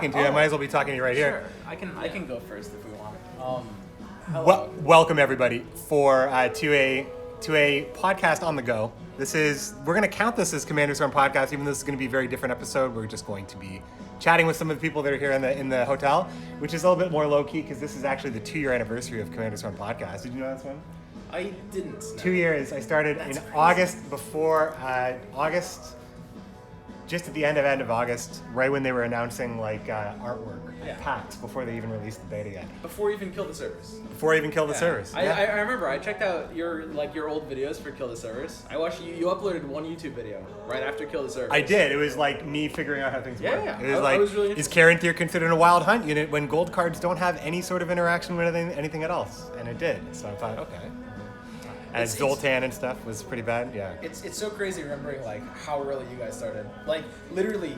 talking to you, I might as well be talking to you right here. Sure, I can go first if we want. Welcome everybody to a podcast on the go. We're going to count this as Commander Storm podcast, even though this is going to be a very different episode. We're just going to be chatting with some of the people that are here in the hotel, which is a little bit more low key because this is actually the 2-year anniversary of Commander Storm podcast. Did you know this one? I didn't. No. 2 years. I started in August just at the end of August, right when they were announcing artwork packs before they even released the beta yet. Before you even killed the servers. I remember. I checked out your old videos for Kill the Servers. I watched you uploaded one YouTube video right after Kill the Servers. I did. It was like me figuring out how things work. Yeah. It was really is Karen Thier considered a wild hunt unit when gold cards don't have any sort of interaction with anything else? And it did. So I thought, okay. And Zoltan and stuff was pretty bad, yeah. It's so crazy remembering how early you guys started. Literally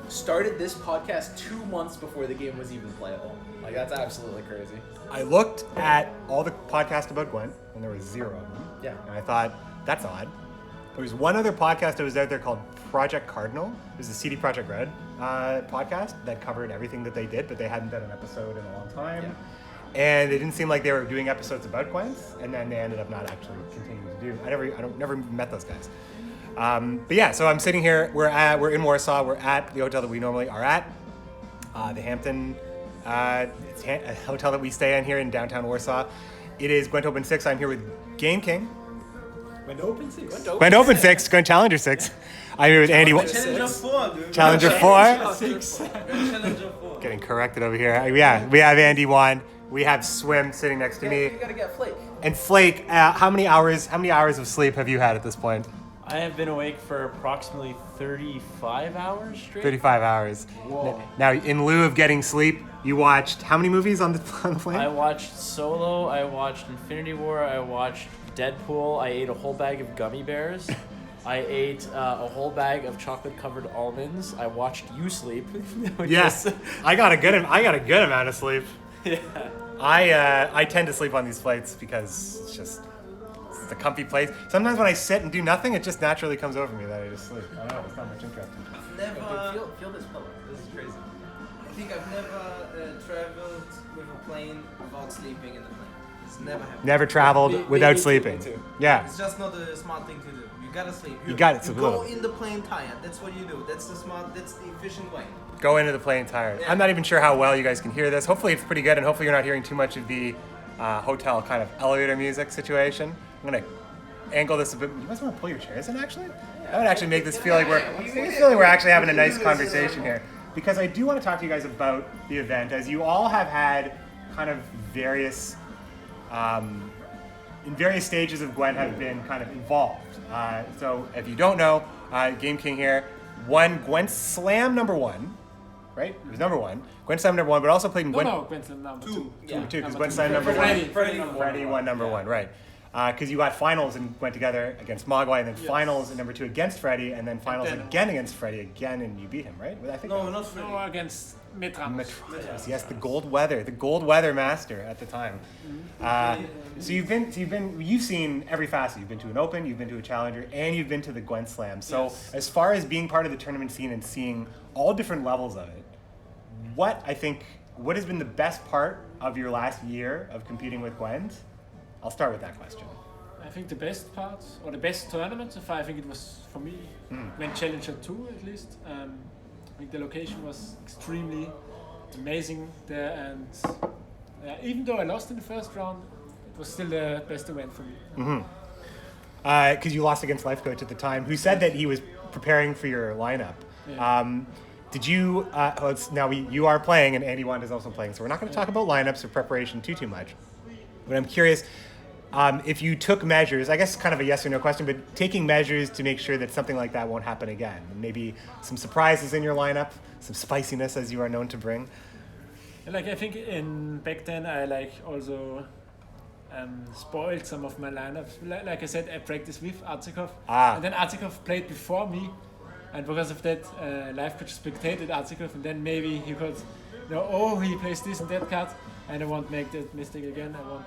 started this podcast 2 months before the game was even playable. That's absolutely crazy. I looked at all the podcasts about Gwent, and there was 0 of them. Yeah. And I thought, that's odd. There was one other podcast that was out there called Project Cardinal. It was the CD Projekt Red podcast that covered everything that they did, but they hadn't done an episode in a long time. Yeah. And it didn't seem like they were doing episodes about Gwent, and then they ended up not actually continuing to do. I never met those guys. But yeah, so I'm sitting here. We're in Warsaw. We're at the hotel that we normally are at, the Hampton. It's a hotel that we stay in here in downtown Warsaw. It is Gwent Open 6. I'm here with GameKing. Gwent Open 6. Gwent Open 6. Gwent Challenger 6. I'm here with AndyWand. Challenger 4, dude. Challenger 4. 6. Challenger 4. Getting corrected over here. Yeah, we have AndyWand. We have Swim sitting next to me. You gotta get Flake. And Flake, how many hours of sleep have you had at this point? I have been awake for approximately 35 hours straight. 35 hours. Whoa. Now, in lieu of getting sleep, you watched how many movies on the plane? I watched Solo, I watched Infinity War, I watched Deadpool, I ate a whole bag of gummy bears. I ate a whole bag of chocolate-covered almonds. I watched you sleep. Yes, I got a good amount of sleep. Yeah. I tend to sleep on these flights because it's a comfy place. Sometimes when I sit and do nothing, it just naturally comes over me that I just sleep. I don't know, it's not much interesting. I've never... Feel this pillow. This is crazy. I think I've never traveled with a plane without sleeping in the plane. It's never happened. Never traveled without sleeping. Me too. Yeah. It's just not a smart thing to do. You gotta sleep. You got it. You go in the plane tired. That's what you do. That's the efficient way. Go into the plane tired. Yeah. I'm not even sure how well you guys can hear this. Hopefully it's pretty good, and hopefully you're not hearing too much of the hotel kind of elevator music situation. I'm gonna angle this a bit. You guys want to pull your chairs in, actually? That would actually make this feel like we're actually having a nice conversation here. Because I do want to talk to you guys about the event, as you all have had kind of various, in various stages of Gwent have been kind of involved. So if you don't know, GameKing here won Gwent Slam #1. Right? It was #1. Gwent Slam #1, but also played in Gwent... No, Gwent Slam #2. Two, because Gwent Slam #1. Freddie won #1, right. Because you got finals and went together against Mogwai, and then finals in #2 against Freddie, and then finals again against Freddie again, and you beat him, right? I think No, not Freddie. No, against Metrams. Yes, the Gold Weather master at the time. So you've seen every facet. You've been to an Open, you've been to a Challenger, and you've been to the Gwent Slam. So as far as being part of the tournament scene and seeing all different levels of it, what has been the best part of your last year of competing with Gwent? I'll start with that question. I think the best part, or the best tournament so far, I think it was for me, Gwent Challenger 2 at least. I think the location was extremely amazing there, and even though I lost in the first round, it was still the best event for me. Because you lost against Life Coach at the time, who said that he was preparing for your lineup. Yeah. Did you? You are playing, and AndyWand is also playing, so we're not going to talk about lineups or preparation too much. But I'm curious if you took measures. I guess kind of a yes or no question, but taking measures to make sure that something like that won't happen again. Maybe some surprises in your lineup, some spiciness as you are known to bring. I think back then I also spoiled some of my lineups. Like I said, I practiced with Arzikov, and then Arzikov played before me, and because of that, Life Coach spectated Arzikov, and then maybe he could know, he plays this and that card, and I won't make that mistake again. I won't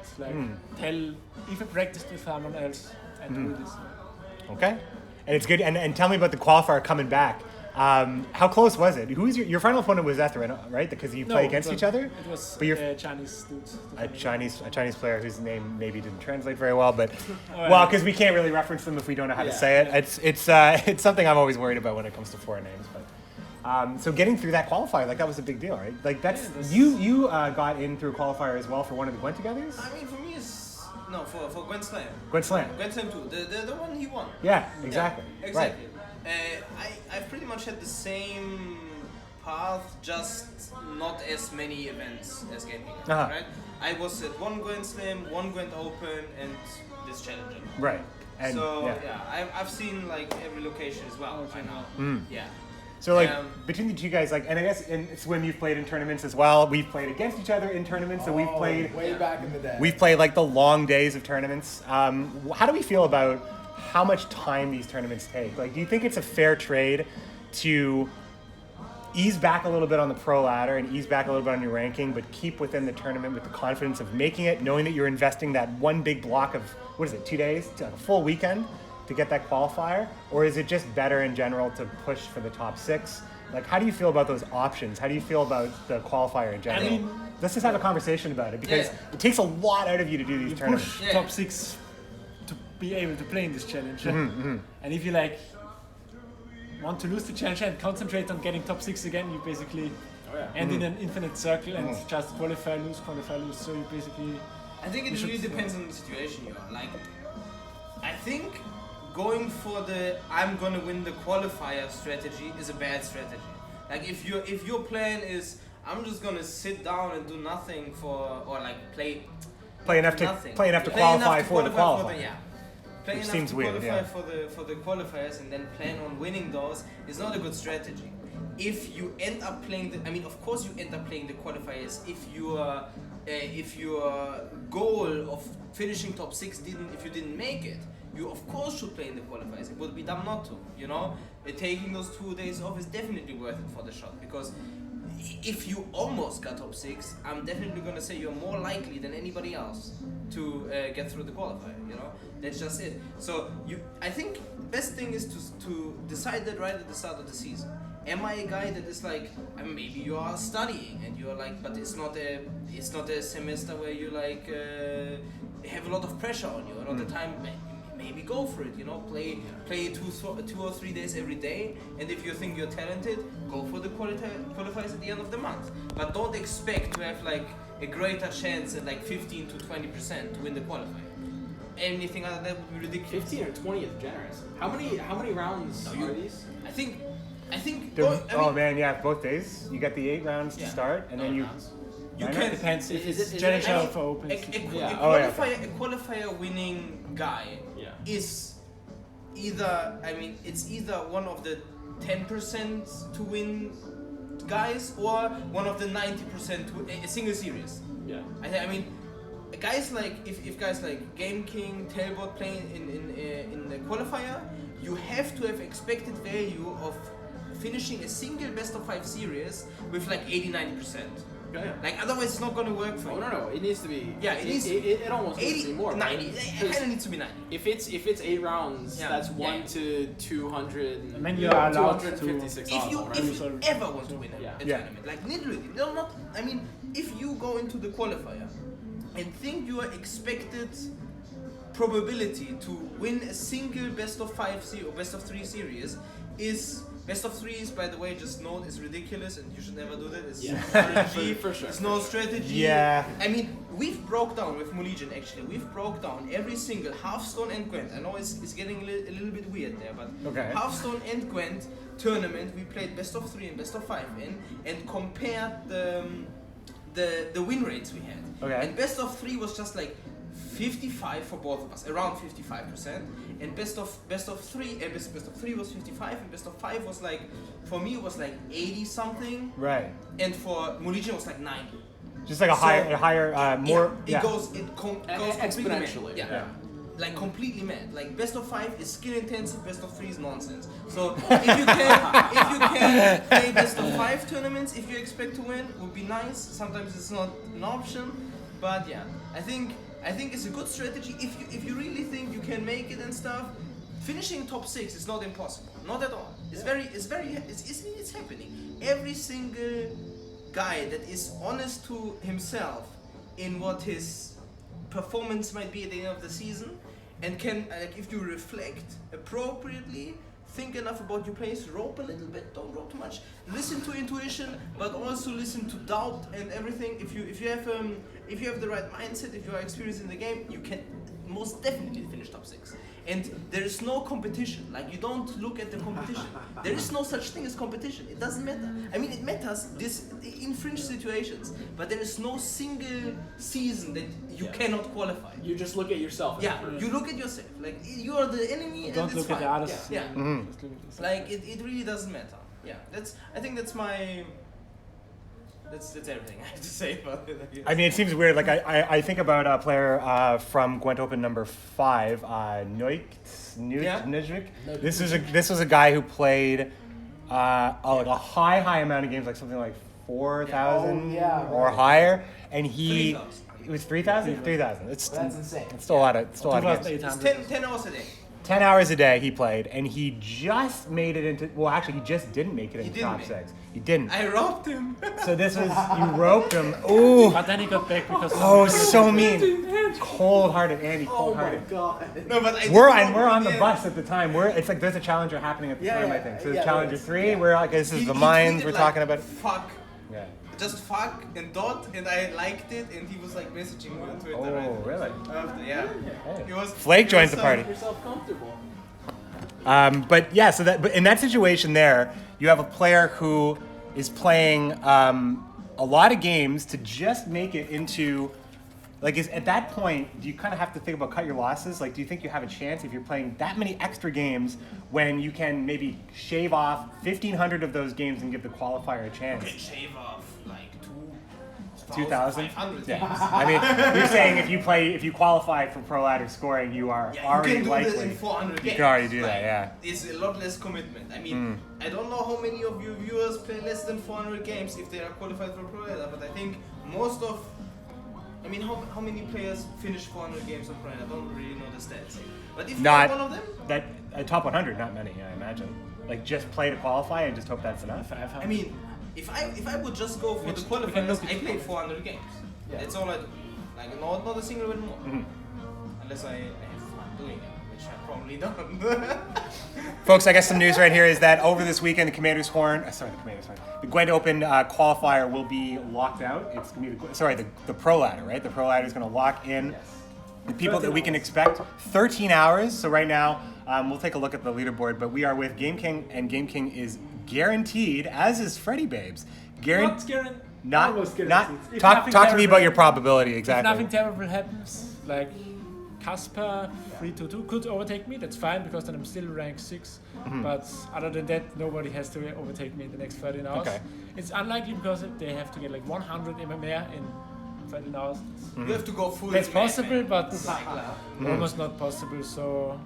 tell if I practiced with someone else and do this. Okay, and it's good. And tell me about the qualifier coming back. How close was it? Who's your final opponent was Ether, right? Because you play against each other. It was but you're a Chinese dude. A Chinese player whose name maybe didn't translate very well, but well, because we can't really reference them if we don't know how to say it. It's something I'm always worried about when it comes to foreign names. But so getting through that qualifier, like that was a big deal, right? Like that's you got in through a qualifier as well for one of the Gwent togethers. I mean, for me, for Gwent Slam. Gwent Slam. Gwent Slam 2, the one he won. Yeah, exactly. Yeah, exactly. Right. I've pretty much had the same path, just not as many events as GameKing, right? I was at one Gwent Slam, one Gwent Open, and this Challenger. Right. And so I've seen like every location as well by now. Yeah. So like between the two guys, like, and I guess in Swim you've played in tournaments as well. We've played against each other in tournaments, so we've played way back in the day. We've played like the long days of tournaments. How do we feel about how much time these tournaments take? Like, do you think it's a fair trade to ease back a little bit on the pro ladder and ease back a little bit on your ranking, but keep within the tournament with the confidence of making it, knowing that you're investing that one big block of, 2 days, to a full weekend to get that qualifier? Or is it just better in general to push for the top 6? Like, how do you feel about those options? How do you feel about the qualifier in general? I mean, let's just have a conversation about it, because it takes a lot out of you to do these tournaments. Push top 6 to be able to play in this challenge. And if you like want to lose the challenge and concentrate on getting top 6 again, you basically end in an infinite circle and just qualify, lose. So you basically... I think it really depends on the situation you're in. Like, I think going for the I'm gonna win the qualifier strategy is a bad strategy. Like, if your plan is I'm just gonna sit down and do nothing play enough to qualify for the qualifier. Play Which enough seems to weird, qualify for the qualifiers and then plan on winning those is not a good strategy. If you end up playing of course you end up playing the qualifiers if your goal of finishing top 6 if you didn't make it, you of course should play in the qualifiers. It would be dumb not to, you know? Taking those 2 days off is definitely worth it for the shot, because if you almost got top 6, I'm definitely gonna say you're more likely than anybody else to get through the qualifier, you know? That's just it. So I think best thing is to decide that right at the start of the season. Am I a guy that is like, maybe you are studying and you're like, but it's not a semester where you like have a lot of pressure on you and all the time. Maybe go for it, you know, play 2 or 3 days every day, and if you think you're talented, go for the qualifiers at the end of the month. But don't expect to have like a greater chance at like 15 to 20% to win the qualifier. Anything other than that would be ridiculous. 15 or 20 is generous. How many rounds are these? I think. Both days. You get the 8 rounds to start, and then you can. Depends if it's Challenger for Open. A qualifier winning guy is either one of the 10% to win guys or one of the 90% to a single series. Yeah. I mean, guys like if guys like GameKing, Tailbot playing in the qualifier, you have to have expected value of finishing a single best of 5 series with like 80-90%. Yeah. Like, otherwise it's not going to work for you. No, it needs to be. Yeah, it almost 80, needs to be more. 90. Right? It kind of needs to be 90. If it's 8 rounds, that's 1 to 200. And then you are allowed 256 if you ever want to win a tournament, like literally, if you go into the qualifier and think your expected probability to win a single best of 5 or best of 3 series is best of 3 is, by the way, just note, is ridiculous and you should never do that. It's strategy. for sure. It's no strategy. Yeah. I mean, we've broke down with Muligen actually. We've broke down every single Hearthstone and Gwent. I know it's getting a little bit weird there, but Hearthstone and Gwent tournament we played best of 3 and best of 5 in, and compared the win rates we had. Okay. And best of 3 was just like 55 for both of us, around 55%, and best of 3 was 55, and best of 5 was like, for me it was like 80 something, right, and for Muligen it was like 90. Just like It goes exponentially. Yeah. Like completely mad. Like best of 5 is skill intensive, best of 3 is nonsense. So if you can play best of 5 tournaments, if you expect to win, would be nice. Sometimes it's not an option, but yeah, I think it's a good strategy. If you really think you can make it and stuff, finishing top 6 is not impossible, not at all. It's it's happening. Every single guy that is honest to himself in what his performance might be at the end of the season, and can, if you reflect appropriately, think enough about your plays, rope a little bit, don't rope too much, listen to intuition, but also listen to doubt and everything. If you have the right mindset, if you are experienced in the game, you can most definitely finish top 6. And there is no competition. Like, you don't look at the competition. There is no such thing as competition. It doesn't matter. I mean, it matters in fringe situations, but there is no single season that you cannot qualify. You just look at yourself. Yeah, you look at yourself. Like, you are the enemy, Don't and it's look at fine. the others. Yeah. Mm-hmm. Like, it really doesn't matter. Yeah, I think that's my. That's everything I have to say about it. I guess. I mean, it seems weird. Like I think about a player from Gwent Open number 5, Nujvik. This was a guy who played like a high amount of games, like something like 4,000 or higher, and he. 3,000. It was 3,000. 3,000. That's insane. It's still a lot of. Still a lot of games. It's 10 hours a day. 10 hours a day he played, and he just made it into. Well, actually, he just didn't make it into top 6. He didn't. I roped him. So this was you roped him. Ooh. But then he got back because. Oh, so mean. Cold-hearted, Andy. Cold-hearted. Oh my god. No, but We're on the bus at the time. It's like there's a challenger happening at the time. I think so. The Challenger 3. We're like, this is the mines. We're talking about. Fuck. Yeah. Just fuck and dot, and I liked it, and he was like messaging me on Twitter. Oh, really? After, yeah. Hey. Flake joins the party. Make yourself comfortable. But yeah, but in that situation there, you have a player who is playing a lot of games to just make it into, like, at that point, do you kind of have to think about cut your losses? Like, do you think you have a chance if you're playing that many extra games when you can maybe shave off 1,500 of those games and give the qualifier a chance? Okay, shave off like 2,000? 500 Yeah. games. I mean, you're saying if you qualify for pro ladder scoring, you are already you can do likely. that in 400 games. You can already do that, yeah. It's a lot less commitment. I mean, I don't know how many of you viewers play less than 400 games if they are qualified for pro ladder, but I think most of. I mean, how many players finish 400 games on pro ladder? I don't really know the stats. But if Not you're one of them, that top 100, not many, I imagine. Like, just play to qualify and just hope that's enough. I mean, if I would just go for the qualifiers, I play 400 games. Yeah. That's all I do. Like, not a single win more. Unless I have fun doing it, which I probably don't. Folks, I guess some news right here is that over this weekend, the Gwent Open qualifier will be locked out. It's going to be the pro ladder, right? The pro ladder is going to lock in the people that we can expect. 13 hours. So right now, we'll take a look at the leaderboard, but we are with GameKing, and GameKing is guaranteed, as is Freddy Babes. Almost guaranteed. Talk to me about your probability exactly. If nothing terrible happens, like Casper 3-2 could overtake me, that's fine because then I'm still ranked 6. But other than that, nobody has to overtake me in the next 13 hours. Okay. It's unlikely because they have to get like 100 MMR in 13 hours. You have to go full. It's possible, but almost not possible. So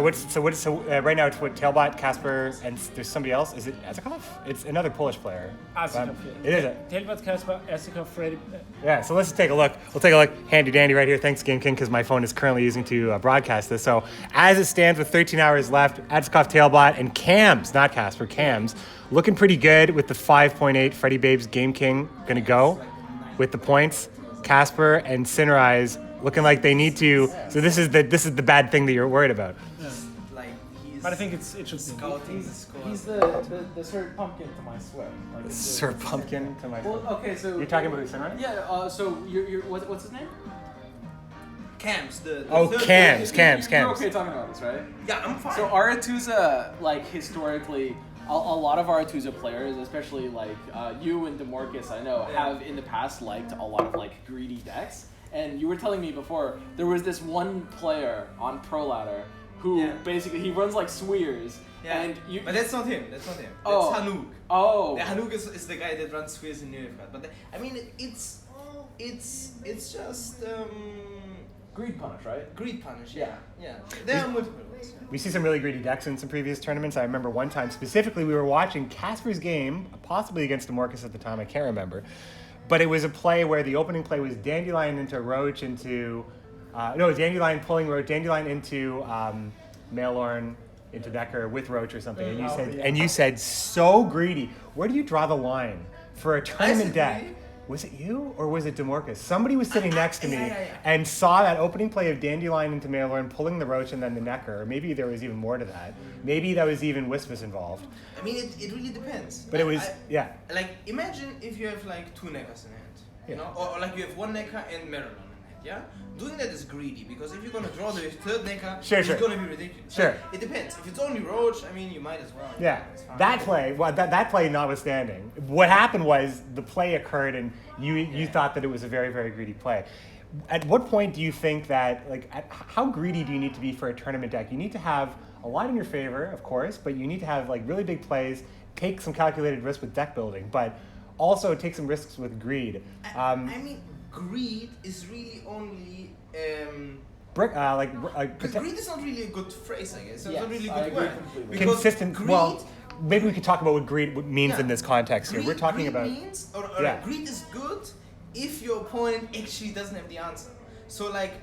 right now it's what Tailbot, Casper, and there's somebody else. Is it Azikov? It's another Polish player. Azikov, It is it. Tailbot, Casper, Azikov, Freddy. Yeah. So let's take a look. We'll take a look. Handy dandy right here. Thanks GameKing, because my phone is currently using to broadcast this. So as it stands with 13 hours left, Azikov, Tailbot, and Cams, not Casper, Cams, looking pretty good with the 5.8. Freddy Babes, GameKing gonna go with the points. Casper and Cinerize looking like they need to. So this is the bad thing that you're worried about. Like, but I think it should be. Scouting the score. He's the Sir Pumpkin to my sweat. Like Sir Pumpkin to my. Well, okay, so you're talking about Cinerize? Yeah. So you're what's his name? Cams. Cams. You're okay talking about this, right? Yeah, I'm fine. So Aratuza, like historically. A lot of Aratuza players, especially like you and DeMorcus, I know, have in the past liked a lot of like greedy decks. And you were telling me before, there was this one player on Pro Ladder who basically, he runs like Swears. Yeah, and but that's not him. That's Oh. Hanuk. Oh. Yeah, Hanuk is the guy that runs Swears in Nilfgaard. But I mean, it's just Greed Punish, right? Greed Punish. Yeah. There are multiple ways. We see some really greedy decks in some previous tournaments. I remember one time specifically we were watching Casper's game, possibly against DeMorcus at the time, I can't remember. But it was a play where the opening play was Dandelion into Roach into... Dandelion pulling Roach, Dandelion into Maelorn into Decker with Roach or something, and you said so greedy. Where do you draw the line for a tournament deck? Was it you or was it Demorcus? Somebody was sitting next to me and saw that opening play of Dandelion into Maelorn, pulling the Roach and then the Necker. Maybe there was even more to that. Maybe that was even Wispas involved. I mean, it really depends. But it was, Like, imagine if you have like 2 Neckers in hand, you know, or like you have 1 Necker and Maelorn in hand, yeah? Doing that is greedy, because if you're gonna draw the 3rd Necker, it's gonna be ridiculous. Sure. So it depends. If it's only Roach, I mean, you might as well. Yeah, that play notwithstanding, what happened was the play occurred and you thought that it was a very, very greedy play. At what point do you think that, like, how greedy do you need to be for a tournament deck? You need to have a lot in your favor, of course, but you need to have like really big plays, take some calculated risk with deck building, but also take some risks with greed. I mean, greed is really only greed is not really a good phrase, I guess. It's not really a good word. Because consistent. Greed, well, maybe we could talk about what greed means in this context here. We're talking greed about. Means, greed is good if your opponent actually doesn't have the answer. So, like,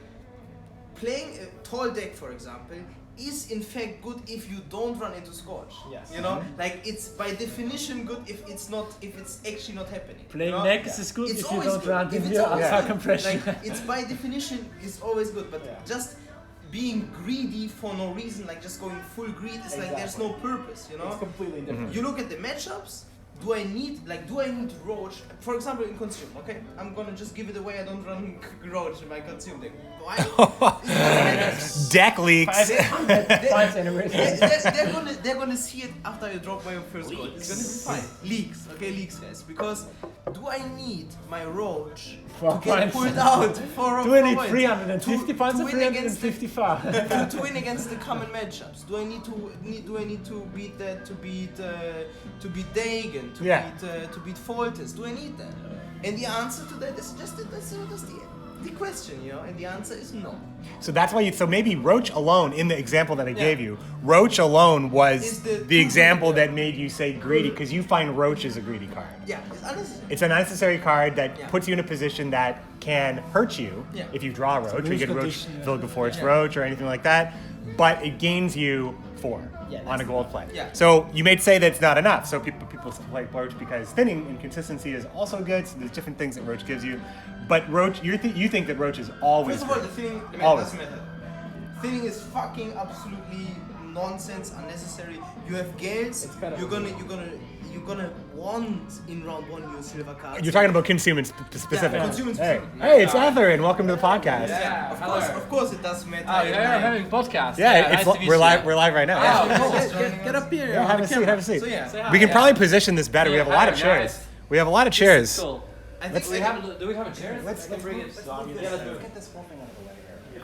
playing a tall deck, for example, is in fact good if you don't run into Scorch. Yes. You know, like, it's by definition good if it's actually not happening. Playing Nex is good It's if you always don't good. run If into it's your always alpha good. compression. Like, it's by definition is always good, but just being greedy for no reason, like just going full greed, is like there's no purpose, you know? It's completely different. You look at the matchups. Do I need Roach? For example, in Consume, okay? I'm gonna just give it away. I don't run Roach in my Consume deck. Why? Deck leaks. They're gonna see it after I drop my first goal. It's gonna be fine. Leaks, okay, leaks, guys. Because do I need my Roach to get pulled out for Do I need points? 350 points or win against 355? to win against the common matchups? Do I need to beat that? To beat Dagon? To beat Foltest? Do I need that? And the answer to that is just the question, you know. And the answer is no. So that's why so maybe Roach alone, in the example that I gave you, Roach alone was the example that made you say greedy, because you find Roach is a greedy card. Yeah, it's unnecessary. It's an unnecessary card that puts you in a position that can hurt you if you draw Roach, or you get Roach, Vilgefortz Roach, or anything like that, but it gains you 4 on a gold play. Yeah. So you may say that it's not enough. So people play Roach because thinning and consistency is also good. So there's different things that Roach gives you. But Roach, you think that Roach is always First of all, good. the thinning doesn't matter. Thinning is fucking absolutely nonsense, unnecessary. You have Gales. You're gonna want in round 1 your silver cards. You're talking about consuming specific. Yeah, consuming Hey, specific. hey, it's Etherin. Welcome to the podcast. Yeah, of course it does matter. Oh, you're having a podcast. Yeah, nice to meet we're you. live. We're live right now. Get up here. Yeah, have a seat. Have a seat. So yeah, We can probably position this better. We have a lot of chairs. Guys. We have a lot of chairs. Cool. do we have a chair? Let's bring it. get this whole thing out of the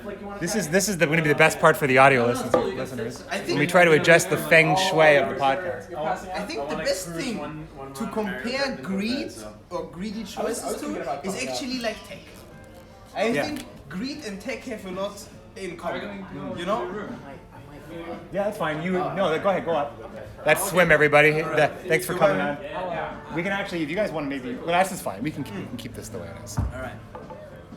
way here. This is going to be the best part for the audio listeners. I think When we try to adjust the feng shui of the podcast. I think the best thing to compare greed or greedy choices to is actually like tech. I think greed and tech have a lot in common. You know? Yeah, that's fine. Go ahead, go up. That's swim, everybody. Thanks for coming on. We can actually, if you guys want to maybe, well, this is fine. We can keep this the way it is. All right.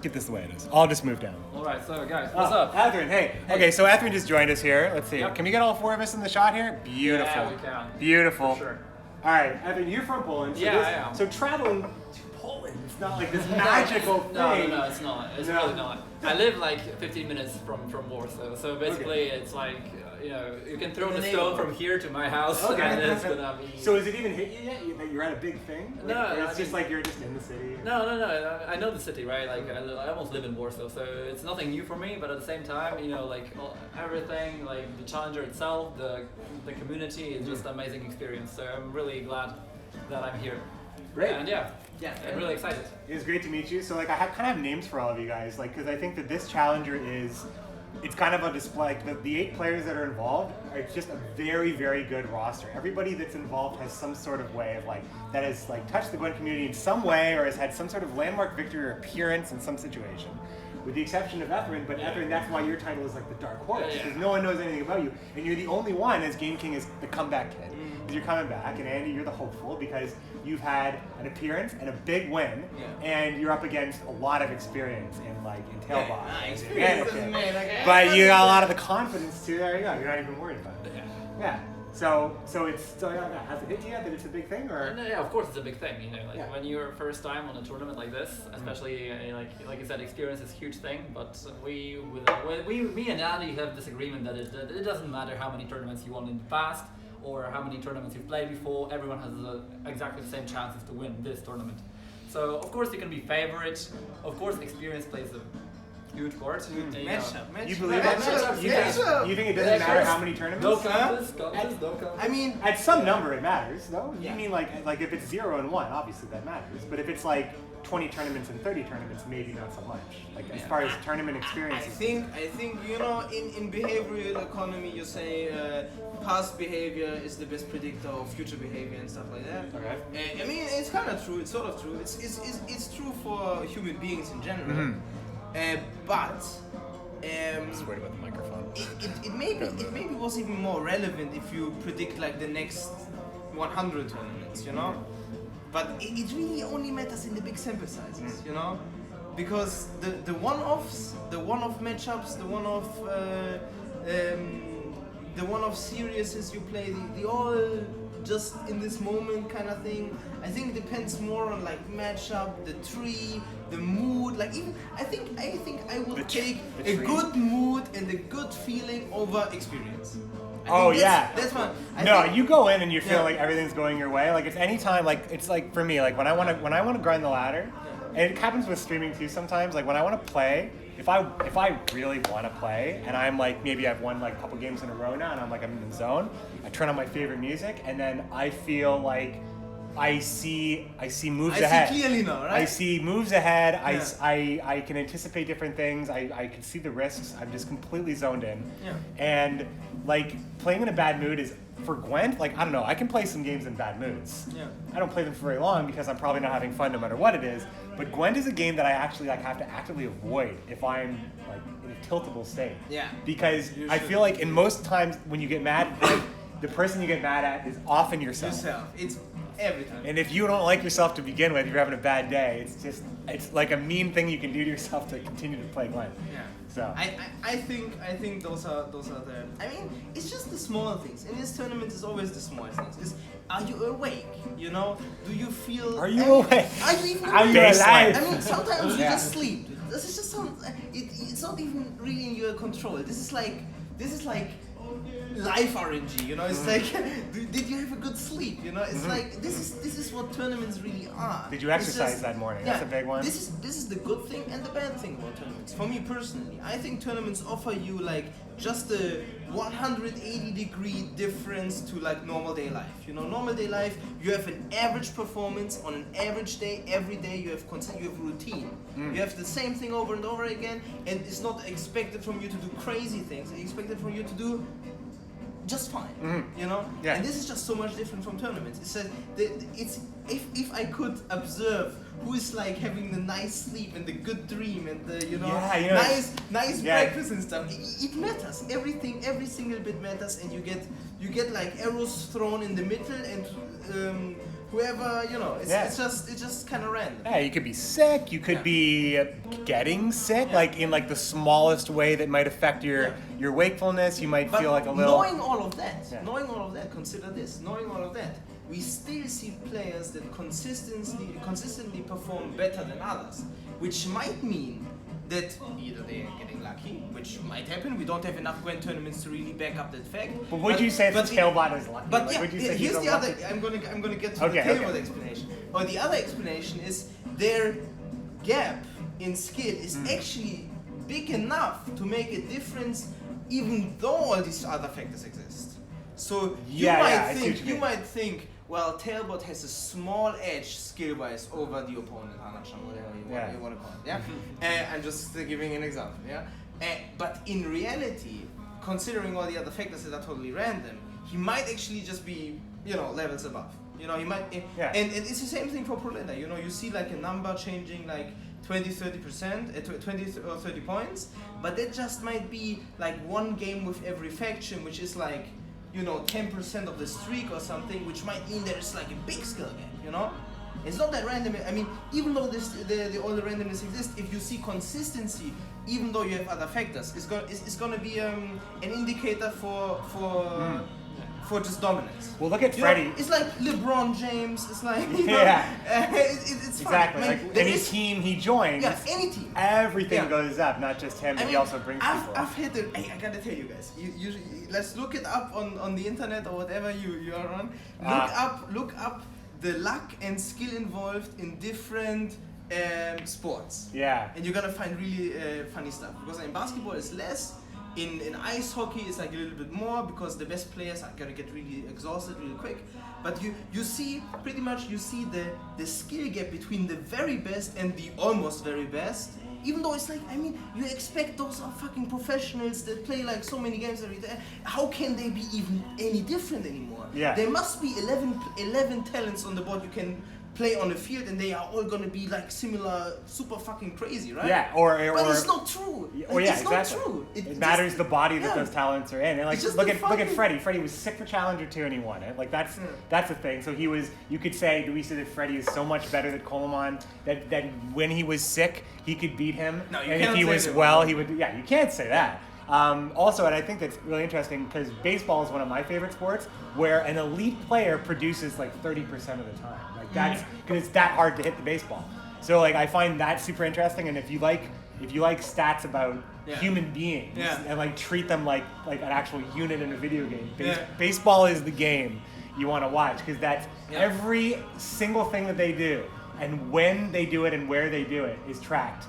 Get this the way it is. I'll just move down. Alright, so guys, what's up? Atherin, hey. Okay, so Atherin just joined us here. Let's see. Can we get all 4 of us in the shot here? Beautiful. Yeah, we can. Beautiful. For sure. All right, Atherin, you're from Poland. So Yeah, I am. So traveling to Poland, it's not like this magical thing. No, it's not. It's really not. I live like 15 minutes from Warsaw, so basically it's like, you can throw the stone from here to my house, and it's gonna be... So has it even hit you yet that you're at a big thing? No, Or it's I just mean- like you're just in the city? No. I know the city, right? Like I almost live in Warsaw, so it's nothing new for me. But at the same time, everything, like the Challenger itself, the community is just an amazing experience. So I'm really glad that I'm here. Great. And I'm really excited. It was great to meet you. So like I kind of have names for all of you guys, like because I think that this Challenger it's kind of a display. Like, the 8 players that are involved, it's just a very, very good roster. Everybody that's involved has some sort of way of that has touched the Gwent community in some way, or has had some sort of landmark victory or appearance in some situation. with the exception of Etherin, but Etherin, that's why your title is like the Dark Horse, Yeah, yeah. because no one knows anything about you, and you're the only one as GameKing is the comeback kid. Because you're coming back, and Andy, you're the hopeful, because you've had an appearance and a big win, and you're up against a lot of experience in Tailbot. But you got a lot of the confidence too. There you go. You're not even worried about it. Yeah. So has it hit you yet that it's a big thing, or? Yeah, of course it's a big thing. When you're first time on a tournament like this, especially like you said, experience is a huge thing. But me and Andy have this agreement that it doesn't matter how many tournaments you won in the past or how many tournaments you've played before. Everyone has exactly the same chances to win this tournament. So of course you can be favorite. Of course experience plays a huge part. Matchup. You believe that? You think it doesn't matter how many tournaments? No counters. I mean, at some number it matters, though. Yeah. You mean like if it's 0 and 1, obviously that matters. But if it's like 20 tournaments and 30 tournaments, maybe not so much. Like as far as tournament experience. I think in behavioral economy you say past behavior is the best predictor of future behavior and stuff like that. Okay. I mean it's kind of true. It's sort of true. It's true for human beings in general. But Just worried about the microphone. it maybe was even more relevant if you predict like the next 100 tournaments, But it really only matters in the big sample sizes, because the one-offs, the one-off matchups, the one-off series you play, they all just in this moment kind of thing. I think it depends more on like matchup, the tree, the mood. Like even I think I would take a good mood and a good feeling over experience. That's one. You go in and you feel like everything's going your way. Like it's any time, like it's like for me, like when I want to grind the ladder, and it happens with streaming too sometimes. Like when I want to play, if I really want to play, and I'm like maybe I've won like a couple games in a row now, and I'm in the zone, I turn on my favorite music, and then I feel like I see moves ahead. I see clearly now, right? I see moves ahead. I can anticipate different things. I can see the risks. I'm just completely zoned in. Yeah. And like playing in a bad mood is for Gwent. Like I don't know. I can play some games in bad moods. Yeah. I don't play them for very long because I'm probably not having fun no matter what it is. But Gwent is a game that I actually have to actively avoid if I'm like in a tiltable state. Yeah. Because I feel like in most times when you get mad, like, the person you get mad at is often yourself. It's every time. And if you don't like yourself to begin with, you're having a bad day. It's like a mean thing you can do to yourself to continue to play Gwent. Yeah. So I think those are the. I mean, it's just the small things. In this tournament, it's always the small things. Are you awake? Do you feel? Are you awake? Are you even Are you awake? alive? I mean, sometimes you just sleep. This is just some. It's not even really in your control. This is like life RNG, It's like, did you have a good sleep? It's like this is what tournaments really are. Did you exercise that morning? That's a big one. This is the good thing and the bad thing about tournaments. For me personally, I think tournaments offer you like just a 180-degree difference to like normal day life. Normal day life, you have an average performance on an average day. Every day you have routine. You have the same thing over and over again, and it's not expected from you to do crazy things. It's expected from you to do just fine, Yeah. And this is just so much different from tournaments. It's if I could observe who is like having the nice sleep and the good dream and the nice breakfast and stuff, it matters. Every single bit matters, and you get like arrows thrown in the middle, and whoever it's just kind of random. Yeah, you could be sick. You could be getting sick, like in like the smallest way that might affect your wakefulness. You might feel like a little. Knowing all of that, consider this. Knowing all of that, we still see players that consistently perform better than others, which might mean that either they are getting lucky, which might happen. We don't have enough Gwent tournaments to really back up that fact. But would you say that Tailbot is lucky? But would you say here's the lucky? other. I'm gonna get to the Tailbot explanation. Or the other explanation is their gap in skill is actually big enough to make a difference, even though all these other factors exist. So you might think, well, Tailbot has a small edge skill-wise over the opponent, whatever you want to call it. Yeah, I'm just giving an example. Yeah, but in reality, considering all the other factors that are totally random, he might actually just be levels above. He might, and it's the same thing for Prolenda. You see like a number changing, like 20-30%, 20 or 30 points, but that just might be like one game with every faction, which is like, 10% of the streak or something, which might mean there's like a big skill gap, It's not that random. I mean, even though all the randomness exists, if you see consistency, even though you have other factors, it's gonna be an indicator for just dominance. Well, look at Freddy. It's like LeBron James. It's like it's exactly fun. like any team he joins. Yeah, any team. Everything goes up, not just him. But he also brings people. I've had it. I gotta tell you guys. You let's look it up on the internet or whatever you are on. Look up the luck and skill involved in different sports. Yeah. And you're gonna find really funny stuff, because in basketball it's less. In ice hockey it's like a little bit more, because the best players are gonna get really exhausted really quick. But you see pretty much the skill gap between the very best and the almost very best. Even though it's like, I mean, you expect those are fucking professionals that play like so many games every day. How can they be even any different anymore? Yeah. There must be 11 talents on the board you can play on the field, and they are all gonna be like similar, super fucking crazy, right? Yeah, but it's not true. It's exactly. not true. It matters the body that those talents are in. And like, look at Freddy. Freddy was sick for Challenger 2 and he won it. Like that's the thing. So you could say, do we say that Freddy is so much better than Coleman that when he was sick he could beat him, and if he was well he would. Yeah, you can't say that. Also, and I think that's really interesting because baseball is one of my favorite sports, where an elite player produces like 30% of the time. Like that's because it's that hard to hit the baseball. So like I find that super interesting. And if you like stats about human beings and like treat them like an actual unit in a video game, baseball is the game you want to watch, because that's every single thing that they do, and when they do it and where they do it is tracked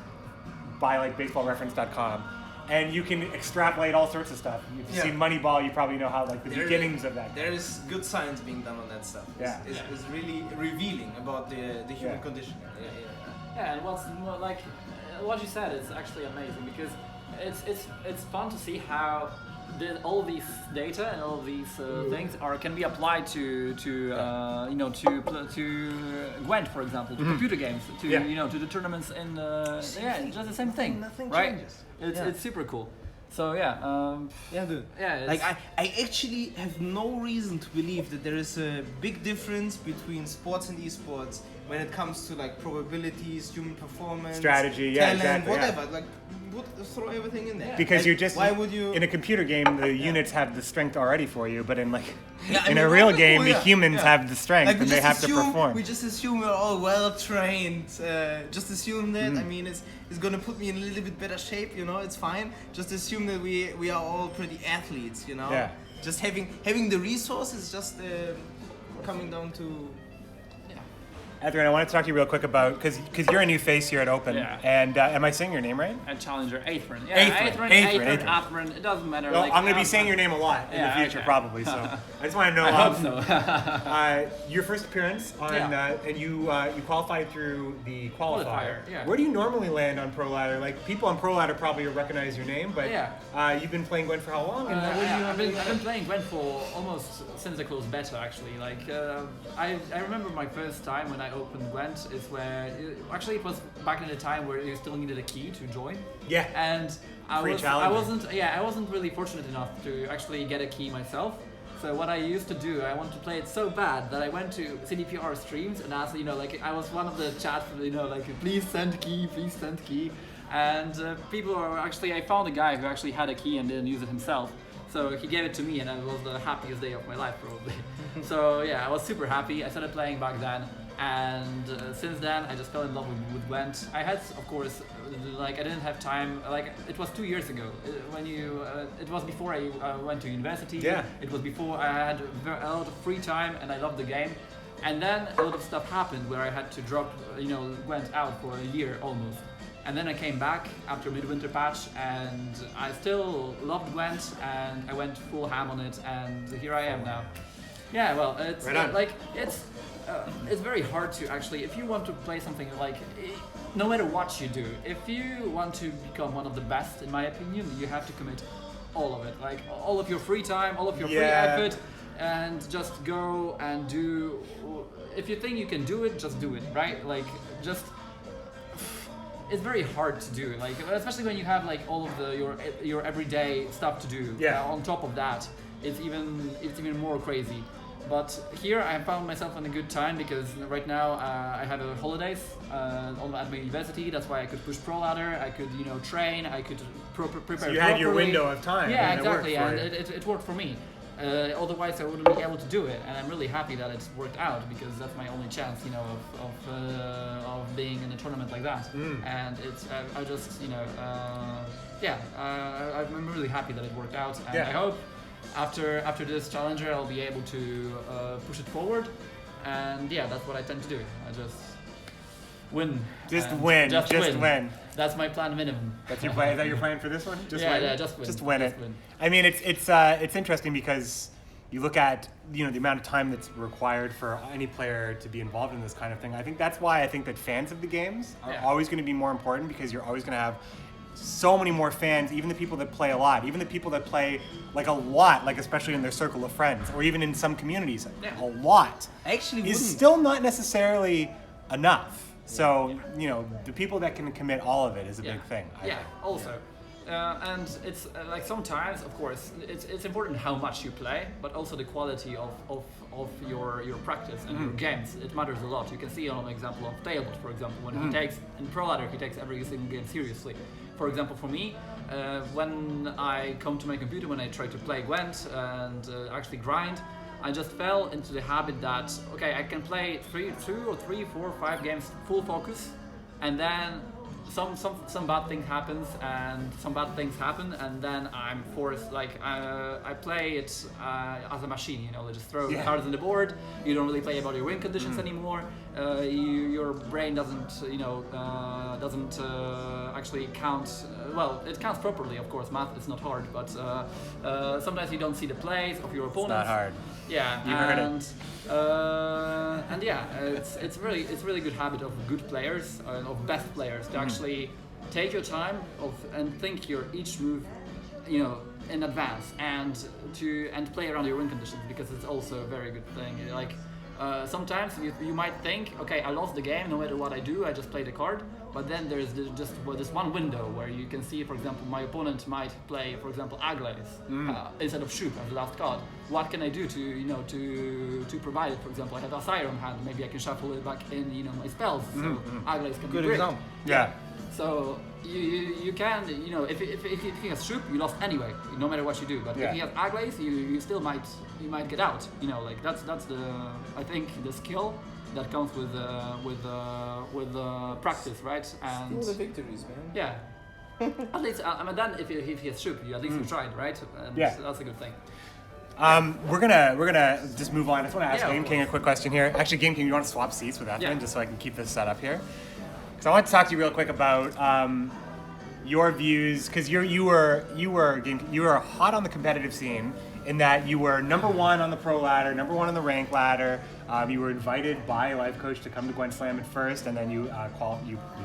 by like baseballreference.com. And you can extrapolate all sorts of stuff. If you've seen Moneyball, you probably know how like the beginnings of that. There is good science being done on that stuff. It's really revealing about the human condition. Yeah, and what's more, like what you said is actually amazing, because it's fun to see how all these data and all these things can be applied to Gwent, for example, to computer games, to the tournaments in just the same thing. Nothing right? changes. It's super cool. So dude. Yeah. Like I actually have no reason to believe that there is a big difference between sports and esports when it comes to like probabilities, human performance, strategy, talent, exactly, whatever. Like, throw everything in there. Because like, you're just why would you in a computer game the units have the strength already for you, but in like in a real game the humans have the strength, like, and they have to perform. We just assume we're all well trained. Just assume that. I mean, it's gonna put me in a little bit better shape. It's fine. Just assume that we are all pretty athletes. Yeah. Just having the resources, just coming down to. Adrian, I wanted to talk to you real quick about, because you're a new face here at Open, and am I saying your name right? And Challenger, Athrin. Athrin. It doesn't matter. Well, like, I'm going to be saying your name a lot in the future, probably. So I just want to know. I hope so. Your first appearance on, and you qualified through the qualifier. Yeah. Where do you normally land on Pro Ladder? Like, people on Pro Ladder probably recognize your name, but you've been playing Gwent for how long? And I've been playing Gwent for almost since the closed beta, actually. Like, I remember my first time when I opened Gwent is where it was back in the time where you still needed a key to join. Yeah. And I wasn't really fortunate enough to actually get a key myself. So what I used to do, I wanted to play it so bad that I went to CDPR streams and asked, I was one of the chat, please send key. And people are actually, I found a guy who actually had a key and didn't use it himself. So he gave it to me, and it was the happiest day of my life, probably. So I was super happy. I started playing back then, and since then I just fell in love with Gwent. I had, of course, I didn't have time. It was 2 years ago. It was before I went to university. Yeah. It was before I had a lot of free time, and I loved the game. And then a lot of stuff happened where I had to drop, Gwent out for a year almost. And then I came back after midwinter patch, and I still loved Gwent, and I went full ham on it, and here I am now. Yeah, well, it's it's very hard to actually, if you want to play something no matter what you do, if you want to become one of the best, in my opinion, you have to commit all of it, all of your free time, all of your free effort, and just go and do. If you think you can do it, just do it, right? it's very hard to do. Like especially when you have like all of your everyday stuff to do. On top of that, it's even more crazy. But here I found myself in a good time because right now I have holidays at my university. That's why I could push pro ladder. I could train. I could prepare. So you had your window of time. Yeah, and exactly, and it worked for me. Otherwise, I wouldn't be able to do it, and I'm really happy that it's worked out because that's my only chance, of being in a tournament like that. And it's I just I'm really happy that it worked out, and I hope after this challenger I'll be able to push it forward, and that's what I tend to do. I just win. Just win. That's my plan minimum. That's your plan. Is that your plan for this one? Just win. Yeah, just win. Just win it. I mean, it's interesting because you look at the amount of time that's required for any player to be involved in this kind of thing. I think that's why I think that fans of the games are always going to be more important because you're always going to have so many more fans, even the people that play a lot, even the people that play like a lot, like especially in their circle of friends, or even in some communities, a lot Actually, is still not necessarily enough. So, the people that can commit all of it is a big thing. I think. Also. And it's like sometimes, of course, it's important how much you play, but also the quality of your practice and your games. It matters a lot. You can see on an example of Tailbot, for example, when he takes, in Pro Ladder, he takes every single game seriously. For example, for me, when I come to my computer, when I try to play Gwent and actually grind, I just fell into the habit that, okay, I can play 2 or 3, 4, 5 games full focus, and then some bad thing happens and and then I'm forced, like I play it as a machine, they just throw cards on the board. You don't really play about your win conditions anymore. Your brain doesn't actually count. Well, it counts properly, of course. Math is not hard, but sometimes you don't see the plays of your opponents. It's not hard. Yeah, you heard it. And it's really good habit of good players, of best players, to actually take your time and think your each move, in advance, and play around your win conditions, because it's also a very good thing. Like sometimes you might think, okay, I lost the game, no matter what I do, I just play the card. But then there's just this one window where you can see, for example, my opponent might play, for example, Aglaes instead of Shoop as the last card. What can I do to provide it? For example, I have Asire on hand. Maybe I can shuffle it back in, my spells. So Aglaes can be Good bricked. example. Yeah. So you can, if he has Shoop, you lost anyway, no matter what you do. But if he has Aglaes, you still might get out. That's the, I think, the skill that comes with practice, right? And Still the victories, man. yeah, at least then if he has Shoop, at least you tried, right? And so that's a good thing. We're gonna just move on. I just want to ask GameKing a quick question here. Actually, GameKing, you want to swap seats with Ethan just so I can keep this set up here? Because I want to talk to you real quick about your views, because you were hot on the competitive scene in that you were number 1 on the pro ladder, number 1 on the rank ladder. You were invited by a life coach to come to Gwent Slam at first, and then you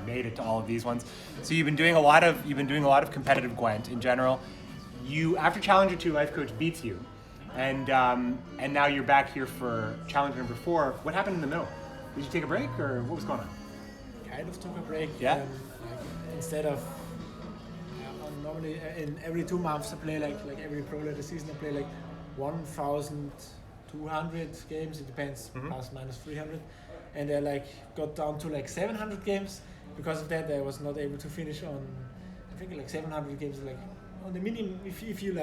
made it to all of these ones. So you've been doing a lot of competitive Gwent in general. You, after Challenger 2, life coach beats you, and now you're back here for Challenger number 4. What happened in the middle? Did you take a break, or what was going on? Kind of took a break. Yeah. Instead of normally in every 2 months I play like every pro ladder season I play like 1,200 games. It depends, plus minus 300, and I got down to 700 games. Because of that, I was not able to finish on, I think 700 games, on the minimum. If you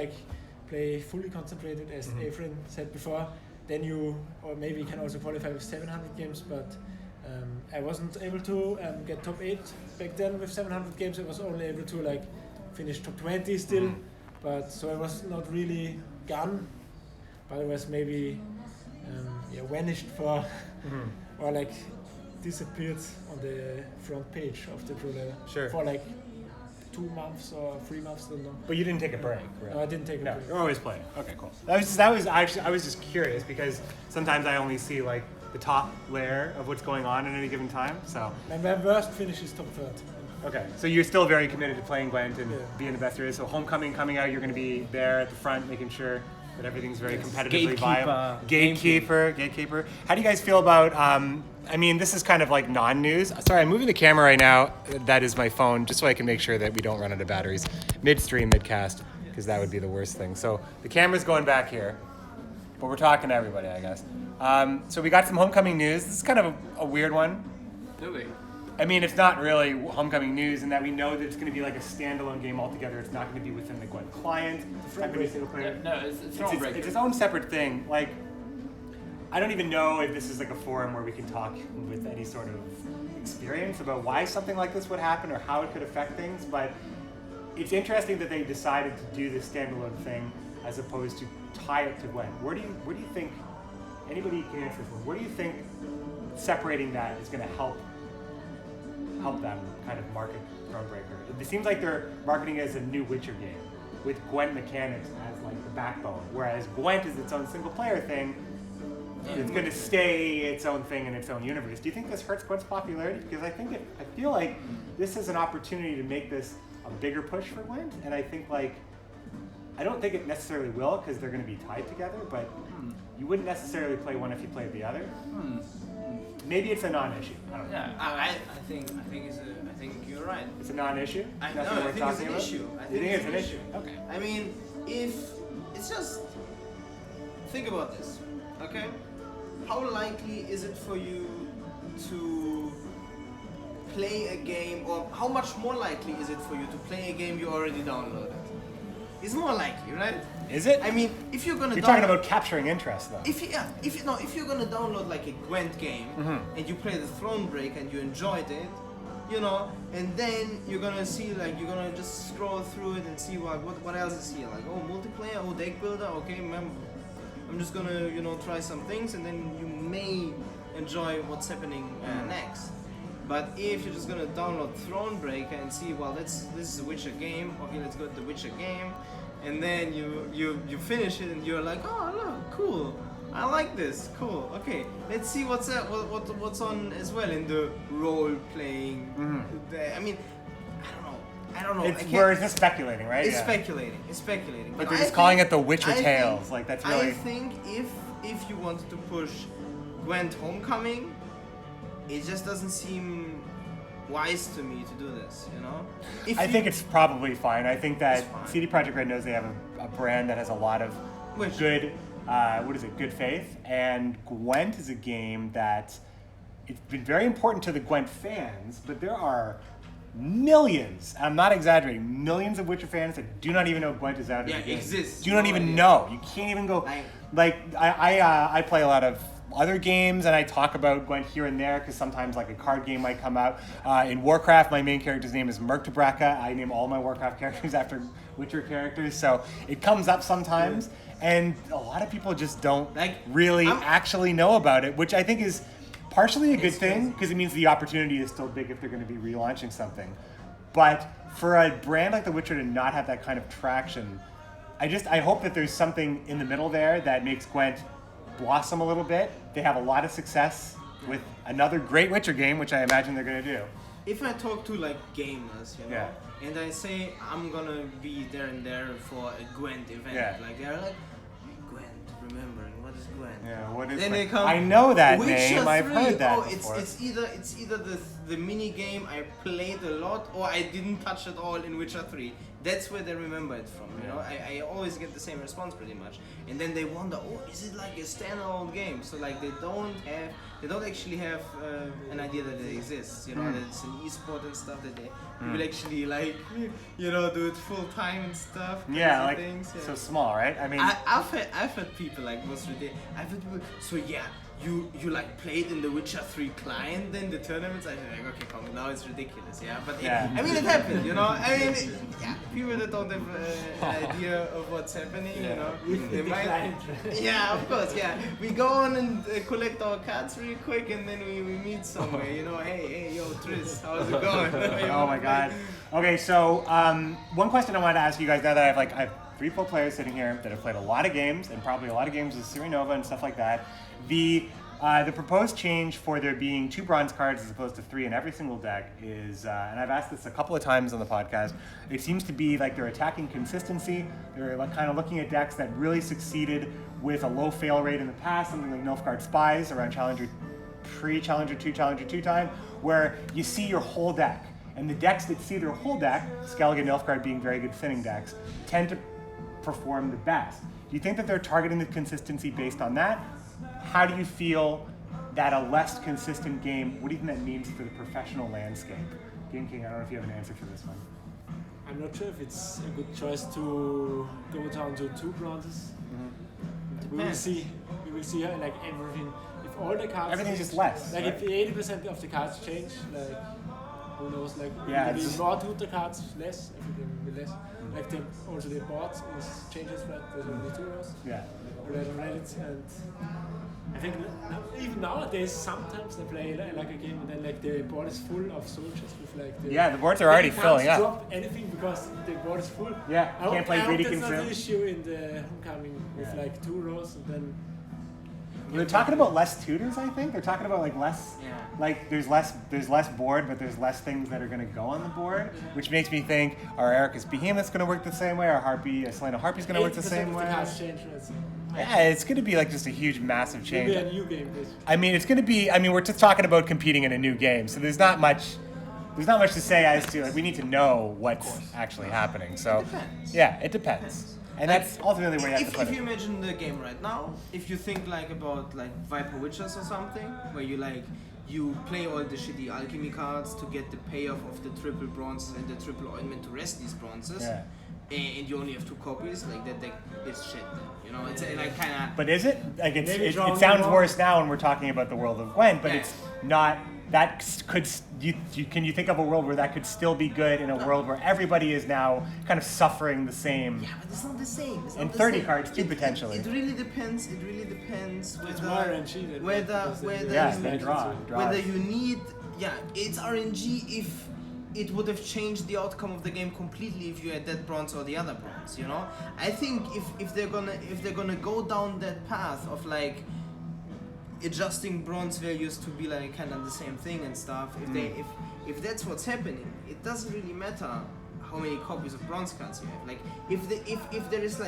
play fully concentrated, as Efren said before, then you maybe can also qualify with 700 games. But I wasn't able to get top 8 back then with 700 games. I was only able to finish top 20 still, but so I was not really gone, but I was maybe vanished for or disappeared on the front page of the pro ladder for 2 months or 3 months, I don't know. But you didn't take a break, right? No, I didn't take a break. You're always playing. Okay, cool. I was just curious because sometimes I only see the top layer of what's going on at any given time. So my worst finish is top 3rd. Okay, so you're still very committed to playing Gwent and being the best there is. So homecoming coming out, you're going to be there at the front, making sure that everything's very competitively Gatekeeper. viable. Gatekeeper. How do you guys feel about, I mean, this is kind of like non-news. Sorry, I'm moving the camera right now. That is my phone, just so I can make sure that we don't run out of batteries midstream, midcast, because that would be the worst thing. So the camera's going back here, but we're talking to everybody, I guess. So we got some homecoming news. This is kind of a weird one. Do we? I mean, it's not really homecoming news in that we know that it's going to be like a standalone game altogether. It's not going to be within the Gwent client. It's not going to be single player. No, it's Thronebreaker. It's its own separate thing. Like, I don't even know if this is like a forum where we can talk with any sort of experience about why something like this would happen or how it could affect things, but it's interesting that they decided to do this standalone thing as opposed to tie it to Gwent. Where do you think, anybody can answer this one, where do you think separating that is going to help them kind of market Thronebreaker? It seems like they're marketing it as a new Witcher game with Gwent mechanics as like the backbone, whereas Gwent is its own single player thing. It's going to stay its own thing in its own universe. Do you think this hurts Gwent's popularity? Because I feel like this is an opportunity to make this a bigger push for Gwent, and I think I don't think it necessarily will because they're going to be tied together, but you wouldn't necessarily play one if you played the other. Maybe it's a non-issue. I don't know. Yeah, I think you're right. It's a non-issue? I Nothing worth think it's talking an about? issue. I You think it's an issue? Okay. I mean, if it's just think about this, okay? How likely is it for you to play a game, or how much more likely is it for you to play a game you already downloaded? It's more likely, right? Is it? I mean, if you're gonna You're talking about capturing interest, though. if you're gonna download like a Gwent game and you play the Thronebreaker and you enjoyed it, you know, and then you're gonna see you're gonna just scroll through it and see what else is here, like multiplayer, deck builder, okay, I'm just gonna try some things, and then you may enjoy what's happening next. But if you're just gonna download Thronebreaker and see, this is a Witcher game, okay, let's go to the Witcher game, and then you finish it and you're like, oh look, cool, I like this, cool, okay, let's see what's on as well in the role playing. I mean, I don't know. We're just speculating, right? It's speculating. But they're just calling it the Witcher Tales. That's really. I think if you wanted to push Gwent Homecoming, it just doesn't seem wise to me to do this, I think it's probably fine. I think that CD Projekt Red knows they have a brand that has a lot of good, good faith. And Gwent is a game that it's been very important to the Gwent fans, but there are millions, I'm not exaggerating, millions of Witcher fans that do not even know Gwent is out. Exists. Do not even know. You can't even go. I play a lot of other games and I talk about Gwent here and there because sometimes like a card game might come out. In Warcraft, my main character's name is Murktabraka. I name all my Warcraft characters after Witcher characters, so it comes up sometimes, and a lot of people just don't really actually know about it, which I think is partially a good thing because it means the opportunity is still big if they're going to be relaunching something. But for a brand like The Witcher to not have that kind of traction, I hope that there's something in the middle there that makes Gwent blossom a little bit. They have a lot of success with another great Witcher game, which I imagine they're going to do. If I talk to gamers, and I say I'm gonna be there and there for a Gwent event, they're like, Gwent, remembering what is Gwent? Yeah, what is? Then they come. I know that Witcher name. I've 3. heard that. Before. It's either the mini game I played a lot, or I didn't touch it all in Witcher 3. That's where they remember it from. I always get the same response pretty much, and then they wonder, is it like a standalone game? So they don't actually have an idea that it exists. That it's an esport and stuff that they will actually do it full time and stuff. Yeah, things. So small, right? I mean, I've heard people so you played in the Witcher 3 client then the tournaments. I was like, okay, come on, now it's ridiculous, but I mean it happened, I mean people that don't have an idea of what's happening, they might, of course, we go on and collect our cards real quick and then we meet somewhere, hey yo Tris, how's it going? Oh my god. Okay, so one question I wanted to ask you guys now that I have 3 full players sitting here that have played a lot of games and probably a lot of games with Siri Nova and stuff like that. The proposed change for there being 2 bronze cards as opposed to 3 in every single deck is, and I've asked this a couple of times on the podcast, it seems to be like they're attacking consistency. They're like kind of looking at decks that really succeeded with a low fail rate in the past, something like Nilfgaard Spies around Challenger pre-Challenger 2, Challenger 2 time, where you see your whole deck. And the decks that see their whole deck, Skellig and Nilfgaard being very good thinning decks, tend to perform the best. Do you think that they're targeting the consistency based on that? How do you feel that a less consistent game, what do you think that means for the professional landscape? GameKing, I don't know if you have an answer for this one. I'm not sure if it's a good choice to go down to 2 bronzes. We will see. We will see like everything. If all the cards, everything's just less. Like right? if 80% of the cards change, like who knows? Like yeah, maybe more tutor cards, less. Everything will be less. Like also the board is changes, right? There's only 2 rows. Yeah. Reddit, and I think even nowadays sometimes they play like a game and then like the board is full of soldiers with like the boards are already filling up. Drop anything because the board is full. Yeah, can't play greedy consume. That's not consume. the issue in the homecoming with like 2 rows and then. They're talking about less tutors, I think. They're talking about like less, like there's less board, but there's less things that are going to go on the board, which makes me think: our Ericus Behemoth's going to work the same way? Our Selena Harpy's going to work the same way? Yeah, it's going to be like just a huge, massive change. Maybe a new game. Basically. I mean, it's going to be. I mean, we're just talking about competing in a new game, so there's not much. There's not much to say as to like we need to know what's actually happening. So It depends. Yeah, it depends. And that's ultimately where you have to put If you it. imagine the game right now, if you think like about like Viper Witchers or something, where you play all the shitty alchemy cards to get the payoff of the triple bronzes and the triple ointment to rest these bronzes, and you only have 2 copies, like that deck is shit. You know, it's like kind of. But is it? Like it sounds worse now when we're talking about the world of Gwent, but it's not. That could can you think of a world where that could still be good in a world where everybody is now kind of suffering the same? Yeah, but it's not the same. It's not and the 30 same. cards too potentially. It really depends. It really depends It's more RNG whether you need. Yeah, it's RNG if it would have changed the outcome of the game completely if you had that bronze or the other bronze. You know, I think if they're gonna go down that path of like adjusting bronze values to be like kind of the same thing and stuff, if that's what's happening, it doesn't really matter how many copies of bronze cards you have. Like if there is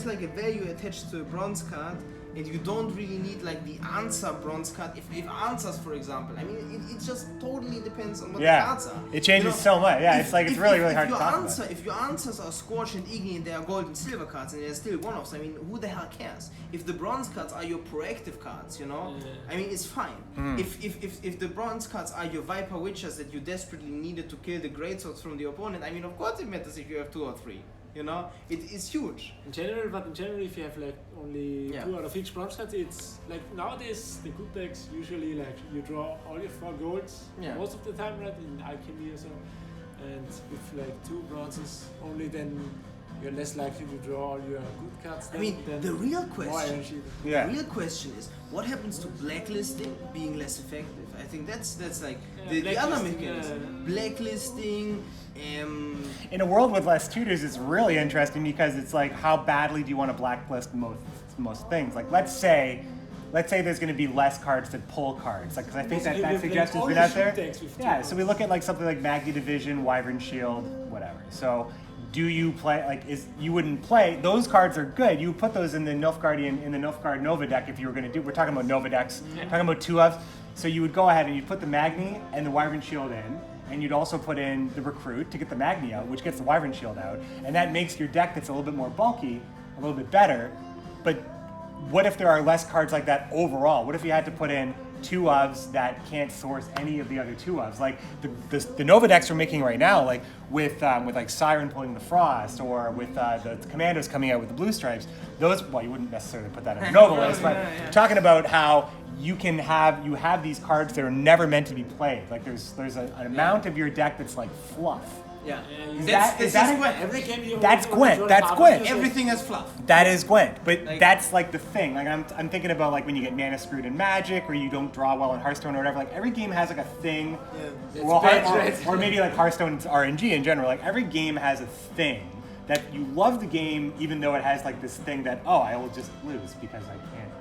like a value attached to a bronze card and you don't really need like the answer bronze card, if answers, for example, I mean it just totally depends on what the cards are. It changes so much. Yeah, it's really hard to talk about. If your answers are Scorch and Igni and they are gold and silver cards and they're still one-offs, I mean, who the hell cares? If the bronze cards are your proactive cards, you know, I mean, it's fine. If the bronze cards are your Viper Witchers that you desperately needed to kill the greatswords from the opponent, I mean, of course it matters if you have 2 or 3. You know, it is huge. In general, if you have like only 2 out of each bronze card, it's like nowadays the good decks usually like you draw all your 4 golds most of the time, right? In alchemy or so, and with like 2 bronzes only, then you're less likely to draw all your good cards. I mean, the real question is what happens to blacklisting being less effective? I think that's like the other mechanism. Blacklisting. In a world with less tutors, it's really interesting because it's like how badly do you want to blacklist most things? Like let's say there's going to be less cards that pull cards, like because I think that suggestion's been out there. Yeah, so we look at like something like Magni Division, Wyvern Shield, whatever. So do you play you wouldn't play those cards are good. You put those in the Nilfgaard Nova deck if you were going to do. We're talking about Nova decks, talking about 2-ofs. So you would go ahead and you'd put the Magni and the Wyvern Shield in. And you'd also put in the Recruit to get the Magni out, which gets the Wyvern Shield out. And that makes your deck that's a little bit more bulky, a little bit better. But what if there are less cards like that overall? What if you had to put in 2-ofs that can't source any of the other 2-ofs? Like the Nova decks we're making right now, like with like Siren pulling the Frost, or with the Commandos coming out with the Blue Stripes, those, well, you wouldn't necessarily put that in the Nova list, but we're talking about how you have these cards that are never meant to be played. Like there's an amount of your deck that's like fluff. Yeah. That's Gwent. That's Gwent. That's Gwent. Everything is fluff. That is Gwent. But that's like the thing. Like I'm thinking about like when you get mana screwed in Magic, or you don't draw well in Hearthstone or whatever. Like every game has like a thing. Yeah. Well, or maybe like Hearthstone's RNG in general. Like every game has a thing that you love the game, even though it has like this thing that I will just lose because I can't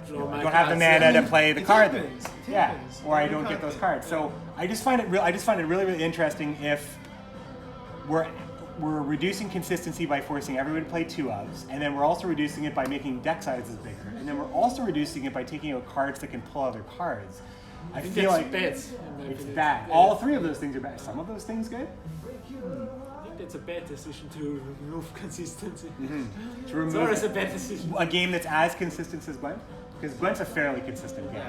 I don't have the mana to play the card. Or I don't get those cards. So I just find it really, really interesting if we're reducing consistency by forcing everyone to play 2-ofs, and then we're also reducing it by making deck sizes bigger, and then we're also reducing it by taking out cards that can pull other cards. I feel like it's bad. All three of those things are bad. Some of those things good. I think it's a bad decision to remove consistency. To remove it's always a bad decision. A game that's as consistent as Gwent, because Gwent's a fairly consistent game.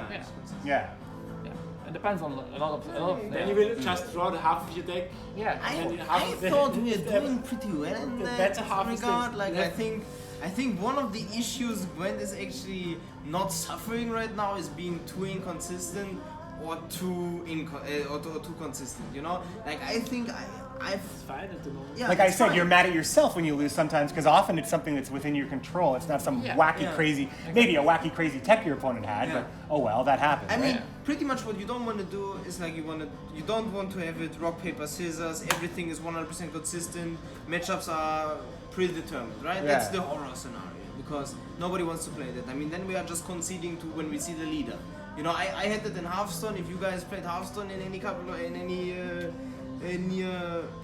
Yeah. It depends on a lot of Then you will just draw the half of your deck. Yeah. I thought we were doing pretty well in that regard. Like I think one of the issues Gwent is actually not suffering right now is being too inconsistent or too consistent. You know, like I think I've fine at the moment. Like I said, you're mad at yourself when you lose sometimes, because often it's something that's within your control. It's not some wacky, crazy, maybe a wacky, crazy tech your opponent had, but oh well, that happened. I mean, pretty much what you don't want to do is like you don't want to have it rock, paper, scissors. Everything is 100% consistent. Matchups are predetermined, right? Yeah. That's the horror scenario because nobody wants to play that. I mean, then we are just conceding to when we see the leader. You know, I had that in Hearthstone. If you guys played Hearthstone in any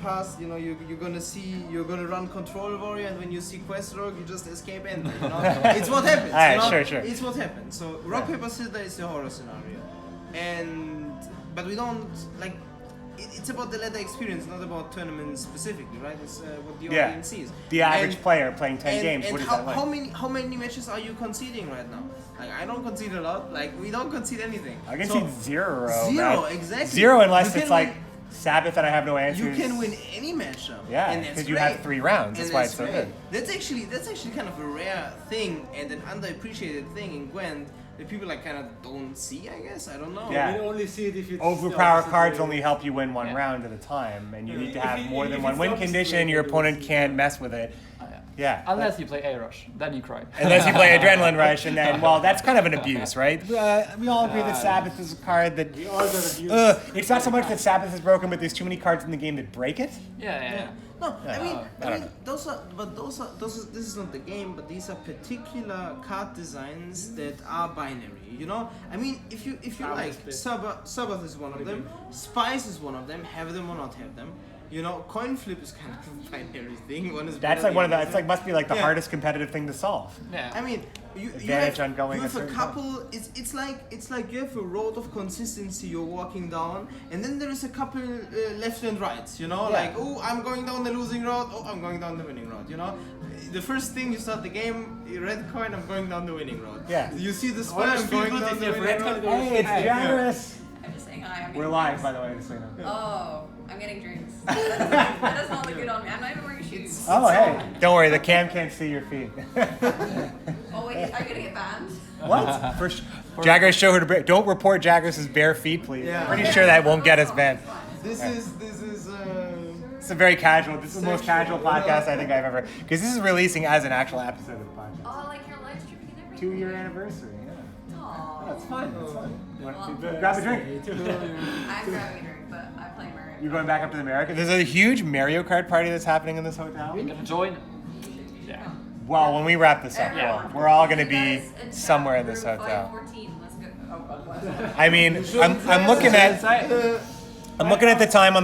past, you know, you're gonna run Control Warrior, and when you see Quest Rogue, you just escape enter. You know, it's what happens. Sure. It's what happens. So rock paper scissors is the horror scenario, but we don't like. It's about the ladder experience, not about tournaments specifically, right? It's what the audience sees. The average player playing 10 games. And what is that like? how many matches are you conceding right now? Like I don't concede a lot. Like we don't concede anything. I concede zero. Zero, exactly. Zero unless it's like Sabbath and I have no answers. You can win any matchup. Yeah, because you have 3 rounds. That's why it's so good. That's actually kind of a rare thing and an underappreciated thing in Gwent that people like kind of don't see. I guess I don't know. Yeah. You only see it if it's overpower cards only help you win 1 round at a time, and you need to have more than one win condition. Your opponent can't mess with it. Yeah. Unless you play A-Rush, then you cry. Unless you play Adrenaline Rush, and then, well, that's kind of an abuse, right? We all agree that Sabbath is a card that... We all got abused. It's not so much that Sabbath is broken, but there's too many cards in the game that break it. Yeah. No, I mean, this is not the game, but these are particular card designs that are binary. You know, I mean, if you like, Sabbath is one of them, Spice is one of them. Have them or not have them. You know, coin flip is kind of a binary thing. One is that's like one of the. It's like must be like the hardest competitive thing to solve. Yeah. I mean, you have a couple. It's like you have a road of consistency you're walking down, and then there is a couple left and right. You know, like I'm going down the losing road. I'm going down the winning road. You know, the first thing you start the game, red coin. I'm going down the winning road. Yeah. You see the spell. I'm going down the winning road. Hey, it's Jaggerous. I'm just saying hi. We're live, by the way. Just so you know. Oh, I'm getting drinks. That does not look good on me. I'm not even wearing shoes. Oh, hey. Don't worry, the cam can't see your feet. Oh, wait, are you gonna get banned? What? Jaggerous, show her to break. Don't report Jaggerous' bare feet, please. Yeah. Pretty sure that won't get us banned. This is. It's a very casual. This is the most casual podcast I think I've ever. Because this is releasing as an actual episode of the podcast. Oh, like your live streaming and everything. 2-year anniversary. Yeah. Aww. That's fun. That's fun. You want to Well, grab a drink? I'm grabbing a drink, but I'm playing Mario. You're going back up to America. There's a huge Mario Kart party that's happening in this hotel. You can join. Yeah. Well, when we wrap this up, Everyone. we're all going to be You guys in somewhere in chat, this room hotel. 514. Let's go. Oh, God, what? I mean, I'm looking at. I'm looking at the time on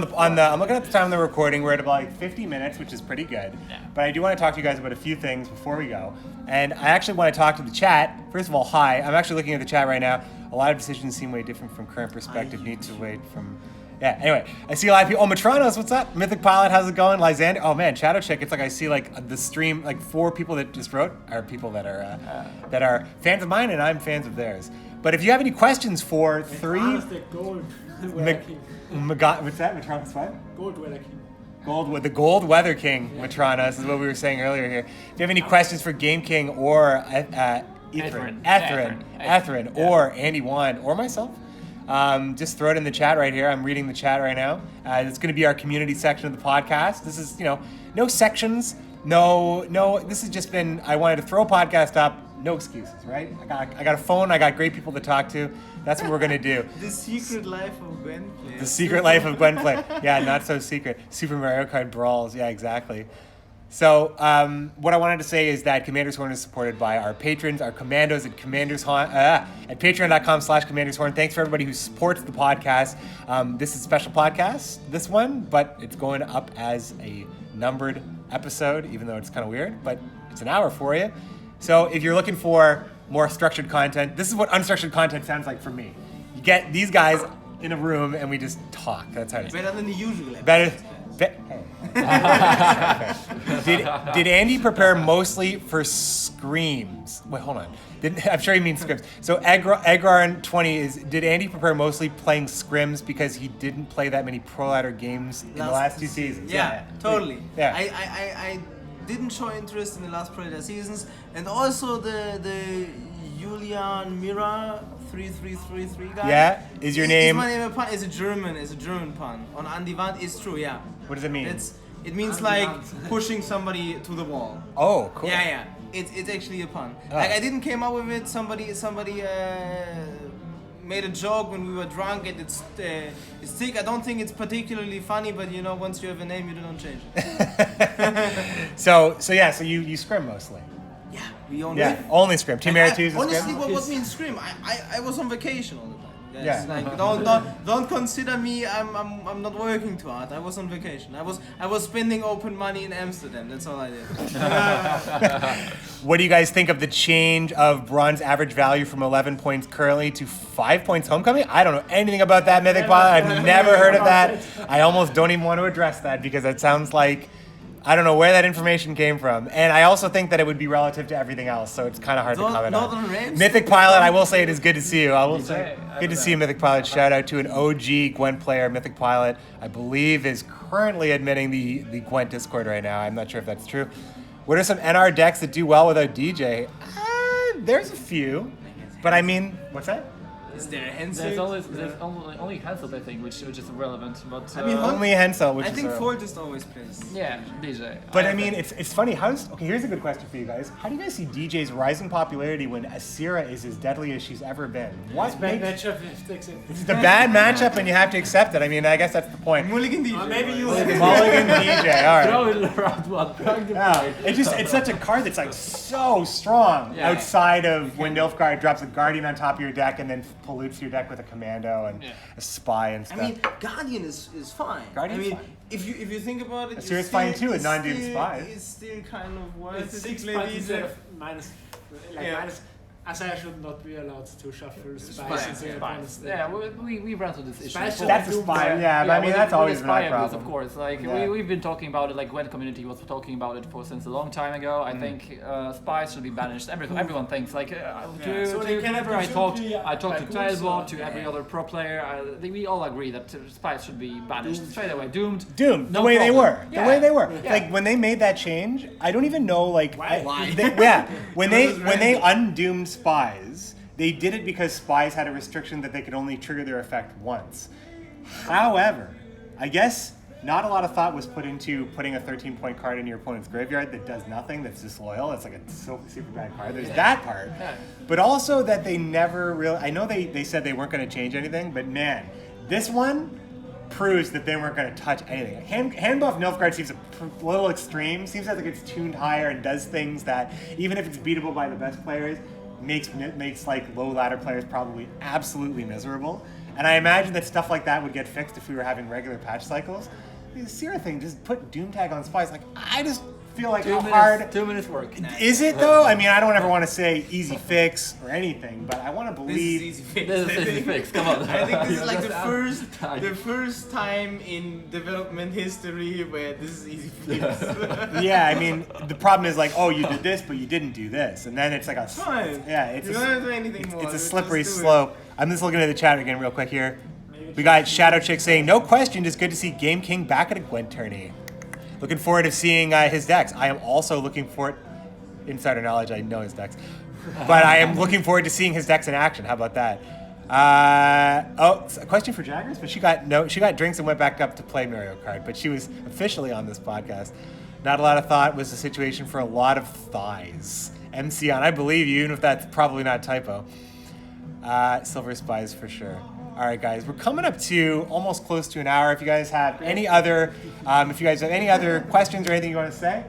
the recording. We're at about like 50 minutes, which is pretty good. Yeah. But I do want to talk to you guys about a few things before we go. And I actually want to talk to the chat. First of all, hi. I'm actually looking at the chat right now. A lot of decisions seem way different from current perspective. Need to wait from. Yeah. Anyway, I see a lot of people. Oh, Matronos, what's up? Mythic Pilot, how's it going? Lysander. Oh man, Shadow Chick. It's like I see like the stream. Like 4 people that just wrote are people that are fans of mine, and I'm fans of theirs. But if you have any questions for 3. The gold weather king. What's that? Matronos what? Gold weather king. The Gold Weather King, Matronos, is what we were saying earlier here. If you have any questions for GameKing or Etherin, or AndyWand, or myself, just throw it in the chat right here. I'm reading the chat right now. It's going to be our community section of the podcast. This is, no sections, no. This has just been. I wanted to throw a podcast up. No excuses, right? I got a phone. I got great people to talk to. That's what we're gonna do. The secret life of Gwent play. The secret life of Gwent play. Yeah, not so secret. Super Mario Kart brawls. Yeah, exactly. So what I wanted to say is that Commander's Horn is supported by our patrons, our commandos at at patreon.com/commandershorn. Thanks for everybody who supports the podcast. This is a special podcast, this one, but it's going up as a numbered episode, even though it's kind of weird, but it's an hour for you. So if you're looking for more structured content, this is what unstructured content sounds like for me. You get these guys in a room and we just talk. That's how it is. Better than the usual episode. Better. Did Andy prepare mostly for screams? Wait, hold on. I'm sure he means scrims. So Egrar20 is. Did Andy prepare mostly playing scrims because he didn't play that many Pro Ladder games in the last 2 seasons? Yeah, totally. Yeah. I didn't show interest in the last Pro Ladder seasons, and also the Julian Mira 3333 guy. Yeah, is your name? Is my name a pun? It's a German pun. On AndyWand is true. Yeah. What does it mean? It means like pushing somebody to the wall. Oh, cool. Yeah. It's actually a pun. Like I didn't came up with it. Somebody made a joke when we were drunk, and it's thick. I don't think it's particularly funny, but you know, once you have a name, you don't change it. So you scrim mostly. Yeah, we only scrim. Team Area 2 is a scrim. Honestly, what means scrim? I was on vacation all the time. Guys. Yeah. Like don't consider me. I'm not working too hard. I was on vacation. I was spending open money in Amsterdam. That's all I did. What do you guys think of the change of bronze average value from 11 points currently to 5 points homecoming? I don't know anything about that, Mythic Pilot. I've never heard of that. I almost don't even want to address that because it sounds like I don't know where that information came from. And I also think that it would be relative to everything else, so it's kind of hard to comment on. Mythic Pilot, I will say it is good to see you. I will say good to see you, Mythic Pilot. Shout out to an OG Gwent player, Mythic Pilot. I believe is currently admitting the Gwent Discord right now. I'm not sure if that's true. What are some NR decks that do well without DJ? There's a few, but I mean, what's that? Is there a Hensel? There's only Hensel, I think, which is irrelevant. But I mean, only Hensel, which I is think Fold just always plays. Yeah, DJ. But I mean, it's funny. Okay, here's a good question for you guys. How do you guys see DJ's rising popularity when Asira is as deadly as she's ever been? What bad makes matchup? it's the bad matchup, and you have to accept it. I mean, I guess that's the point. Mulligan DJ. Maybe you. Mulligan DJ. All right. Throw it around one. Yeah, it's such a card that's like so strong outside of when Nilfgaard drops a Guardian on top of your deck and then pollutes your deck with a Commando and a Spy and stuff. I mean, Guardian is fine. Guardian's I mean, fine. if you think about it, Asira's fine too, with non-doomed Spies. It's still kind of worth It's it. 6 Maybe points instead the- of minus. Asaya should not be allowed to shuffle spies in their opponent's deck. Yeah, we ran through this issue. Spice before. That's a Spy, yeah, but I mean, that's always been my Spy problem. Of course, like Yeah. we've been talking about it. Like Gwent community was talking about it since a long time ago. I think spies should be banished. Everyone thinks like So they can whenever I have talked simply, I talked to like Tailbot, Warsaw. to every other pro player. We all agree that spies should be banished straight away. Doomed. Doomed, No the way they problem. were. Yeah. The way they were. Yeah. Like when they made that change, I don't even know like Why? when they undoomed spies, they did it because spies had a restriction that they could only trigger their effect once. However, I guess not a lot of thought was put into putting a 13-point card in your opponent's graveyard that does nothing, that's disloyal. It's like a super bad card. There's that part. Yeah. But also that they never really... I know they said they weren't going to change anything, but man, this one proves that they weren't going to touch anything. Hand buff Nilfgaard seems a little extreme. Seems like it's tuned higher and does things that, even if it's beatable by the best players, makes like low ladder players probably absolutely miserable. And I imagine that stuff like that would get fixed if we were having regular patch cycles. The Sierra thing, just put Doom Tag on spies. Like, I just feel like how hard... 2 minutes work. Is it though? I mean, I don't ever want to say easy fix or anything, but I want to This is believe... easy fix. This is easy fix. Come on. I think this is like Just the first time in development history where this is easy fix. Yeah, I mean, the problem is like, oh, you did this, but you didn't do this. And then it's like a... Fine. Yeah, it's You don't have to do anything more. It's a Just slippery do it. slope. I'm just looking at the chat again real quick here. We got Shadow Chick saying, no question, just good to see GameKing back at a Gwent tourney. Looking forward to seeing his decks. I am also looking for insider knowledge, I know his decks. But I am looking forward to seeing his decks in action. How about that? It's a question for Jaggerous, but she got drinks and went back up to play Mario Kart, but she was officially on this podcast. Not a lot of thought was the situation for a lot of thighs. MC on, I believe you, even if that's probably not a typo. Silver Spies for sure. All right, guys, we're coming up to almost close to an hour. If you guys have any other, questions or anything you want to say,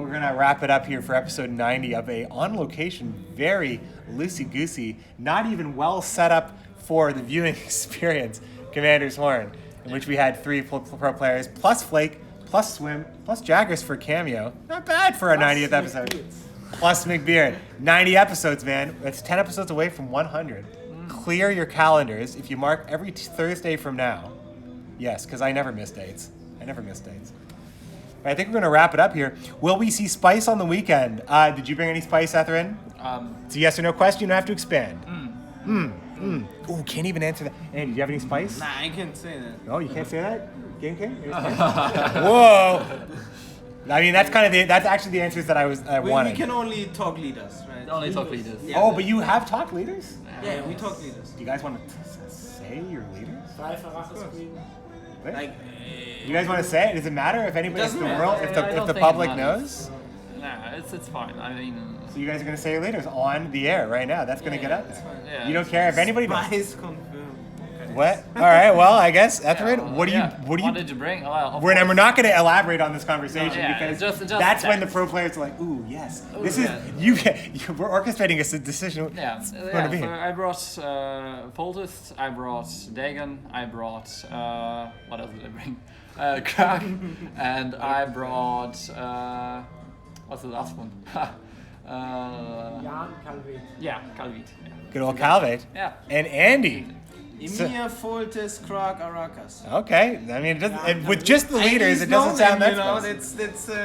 we're going to wrap it up here for episode 90 of a on-location, very loosey-goosey, not even well set up for the viewing experience, Commander's Horn, in which we had 3 pro players, plus Flake, plus Swim, plus Jaggerous for cameo. Not bad for our 90th episode. Plus McBeard. 90 episodes, man. That's 10 episodes away from 100. Clear your calendars if you mark every Thursday from now. Yes, because I never miss dates. I think we're going to wrap it up here. Will we see Spice on the weekend? Did you bring any Spice, Etherin? It's a yes or no question. You don't have to expand. Ooh, can't even answer that. Andy, do you have any Spice? Nah, I can't say that. No, you can't say that? GameKing? Whoa. I mean, that's actually the answers that I wanted. We can only talk leaders, right? Only talk leaders. Yeah. Oh, but you have talk leaders? Yeah, we talk leaders. Do you guys want to say your leaders? 5 Arachas Queen. Wait. Like, Do you guys want to say it? Does it matter if anybody, if Doesn't the matter. world, I if don't the think public it matters. knows? Nah, it's fine. I mean, So you guys are going to say your leaders on the air right now. That's going to get out it's there. fine. yeah. You don't care if anybody knows. Spice confirmed. What? All right. Well, I guess Etherin, what do What you? did you bring? Well, We're not going to elaborate on this conversation Yeah, because just that's when the that. pro players are like, "Ooh, yes, Ooh, this yeah. is we're orchestrating a decision." Yeah, It's yeah. gonna be. So I brought Poultist, I brought Dane, I brought what else did I bring? Krag, and I brought what's the last one? Jan Calvi. Yeah, Calvit. Yeah. Good old Calvate. Yeah. And Andy. Emir, Foltes, Krag, Arachas. Okay. I mean, it doesn't, with just the leaders, it I doesn't sound that you know, special. that's All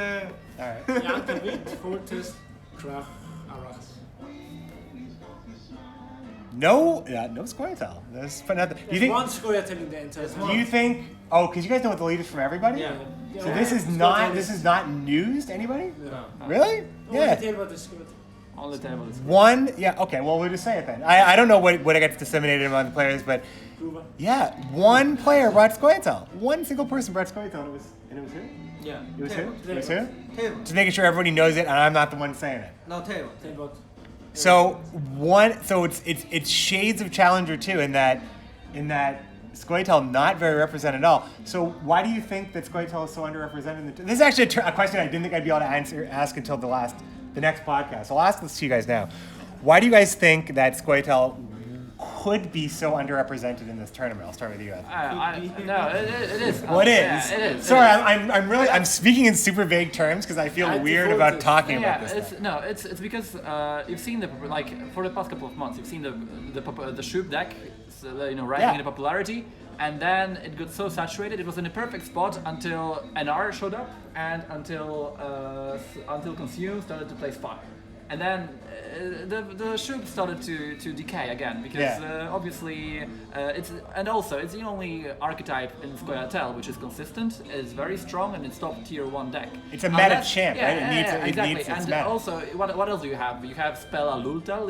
right. Jan Calvi, Foltest, Krach, Arachas. No Squirtle. There's but nothing. There's one Squirtle in the entire Do you think? Oh, because you guys know what the leaders from everybody. Yeah. So this is not news to anybody. No. Really? Yeah. Yeah. About the Squirtle. On the table is One. Yeah. Okay. Well, we'll just say it then. I don't know what I got disseminated among the players, but Gruber. yeah, one player brought Squirtle. One single person brought Squirtle, and it was who? Yeah. It was who? Table. It was who? Table. Just making sure everybody knows it, and I'm not the one saying it. No, table. Tailbot. So it's shades of Challenger too in that Squirtle not very represented at all. So why do you think that Squirtle is so underrepresented? This is actually a question I didn't think I'd be able to ask until the next podcast. So I'll ask this to you guys now. Why do you guys think that Squirtle could be so underrepresented in this tournament? I'll start with you, Ed. no, it is. What is? Yeah, it is. Sorry, it is. I'm speaking in super vague terms because I feel weird about talking about this stuff. It's because you've seen for the past couple of months you've seen the Shoop deck, rising in popularity, and then it got so saturated. It was in a perfect spot until NR showed up and until Consume started to play Spy. And then the Shoop started to decay again because obviously it's the only archetype in Squirtle which is consistent, is very strong, and it's top tier 1 deck. It's a meta champ, right? It needs exactly. its And meta. also, what else do you have? You have Spella Lultel,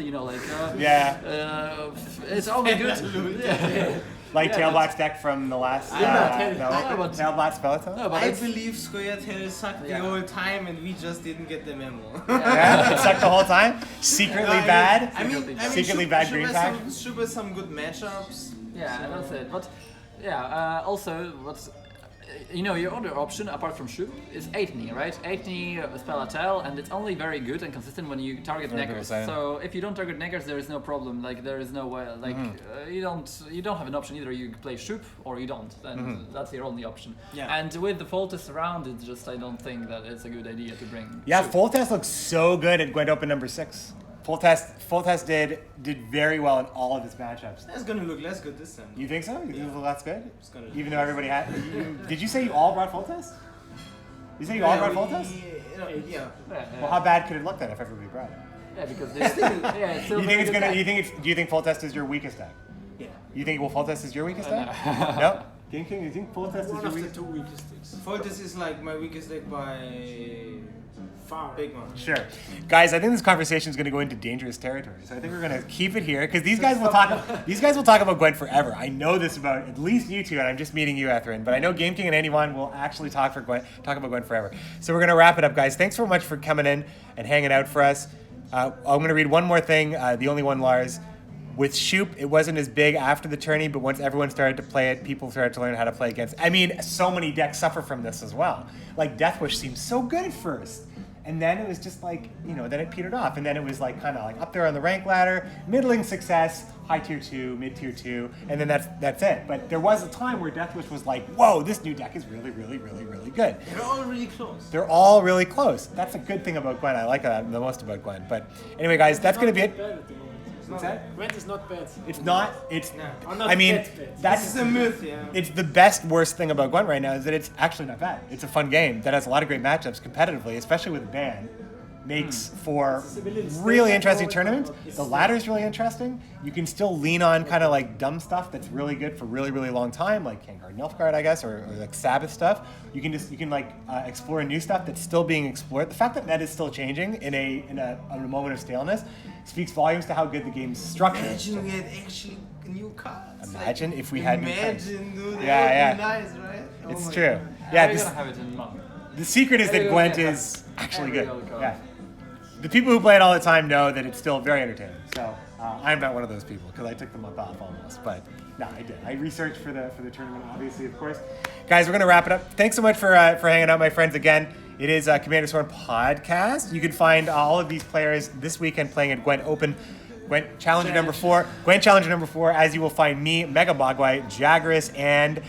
it's only good. Like Tailbot's deck from the last Tailbot Skeleton? No, but I it's, believe Squirtle sucked the whole time and we just didn't get the memo. Yeah, it sucked the whole time? Secretly bad? I mean, Secretly bad green pack? Shoop has some good matchups. yeah, that's it. But also what's your other option apart from Shoop is 8-knee, right? 8-knee Spelatel, and it's only very good and consistent when you target neggers. So if you don't target neggers, there is no problem. Like there is no way. Like you don't have an option either. You play Shoop or you don't. Then that's your only option. Yeah. And with the Foltest around, it's just I don't think that it's a good idea to bring. Yeah, Shoop. Foltest looks so good at Gwent Open number 6. Foltest did very well in all of his matchups. That's gonna look less good this time. You think so? You think it'll look less good? It's gonna Even though everybody had... Did you say you all brought Foltest? You say you all brought Foltest? Yeah. Well, how bad could it look then if everybody brought it? Yeah, because it's still You think it's gonna? Do you think Foltest is your weakest deck? Yeah. You think Foltest is your weakest deck? no. No. GameKing, you think Foltest is One your of the weakest? 2 weakest decks. Foltes is like my weakest deck by Far. big one. Sure, guys. I think this conversation is going to go into dangerous territory, so I think we're going to keep it here because these guys will talk. These guys will talk about Gwent forever. I know this about at least you two, and I'm just meeting you, Etherin. But I know GameKing and AndyWand will actually talk about Gwent forever. So we're going to wrap it up, guys. Thanks so much for coming in and hanging out for us. I'm going to read one more thing. The only one, Lars. With Shoop, it wasn't as big after the tourney, but once everyone started to play it, people started to learn how to play against. I mean, so many decks suffer from this as well. Like Deathwish seems so good at first. And then it was just like, then it petered off. And then it was like kind of like up there on the rank ladder, middling success, high tier 2, mid tier 2, and then that's it. But there was a time where Deathwish was like, whoa, this new deck is really, really, really, really good. They're all really close. They're all really close. That's a good thing about Gwent. I like that the most about Gwent. But anyway, guys, that's going to be it. What's that? Gwent is not bad. It's not. It's. No. I mean, that's This is a myth, yeah. It's the best worst thing about Gwent right now is that it's actually not bad. It's a fun game that has a lot of great matchups competitively, especially with the ban. Makes for really interesting tournaments. The ladder is really interesting. You can still lean on kind of like dumb stuff that's really good for really, really long time, like Kangard and Nilfgaard, I guess, or like Sabbath stuff. You can explore new stuff that's still being explored. The fact that meta is still changing in a moment of staleness speaks volumes to how good the game's structured. Imagine we had actually new cards. Imagine if we had new cards. Imagine, dude. Yeah. That would be nice, right? Oh It's my true. God. Yeah, We're gonna have it in a month. the secret is that Every Gwent other card. is actually Every good. other card. Yeah. The people who play it all the time know that it's still very entertaining. So I'm not one of those people because I took the month off almost. But no, I did. I researched for the tournament, obviously, of course. Guys, we're gonna wrap it up. Thanks so much for hanging out, my friends. Again, it is Commander Sworn podcast. You can find all of these players this weekend playing at Gwent Challenger number 4. Gwent Challenger number 4, as you will find me, Mega Mogwai, Jaggerous, and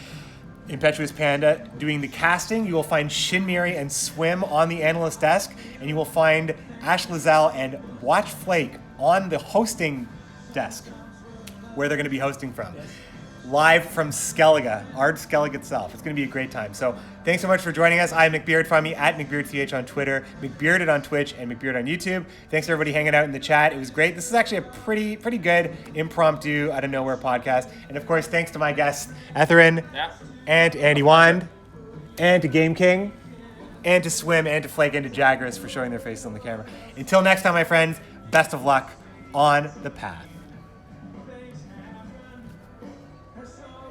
Impetuous Panda doing the casting. You will find Shinmiri and Swim on the analyst desk, and you will find Ash Lizelle and Watch Flake on the hosting desk, where they're going to be hosting from. Live from Skellige, Ard Skellig itself. It's going to be a great time. So thanks so much for joining us. I'm McBeard. Find me at McBeardCH on Twitter, McBearded on Twitch, and McBeard on YouTube. Thanks to everybody hanging out in the chat. It was great. This is actually a pretty good impromptu out of nowhere podcast. And of course, thanks to my guests, Etherin, and to AndyWand, and to GameKing, and to Swim, and to Flake, and to Jaggerous for showing their faces on the camera. Until next time, my friends, best of luck on the path.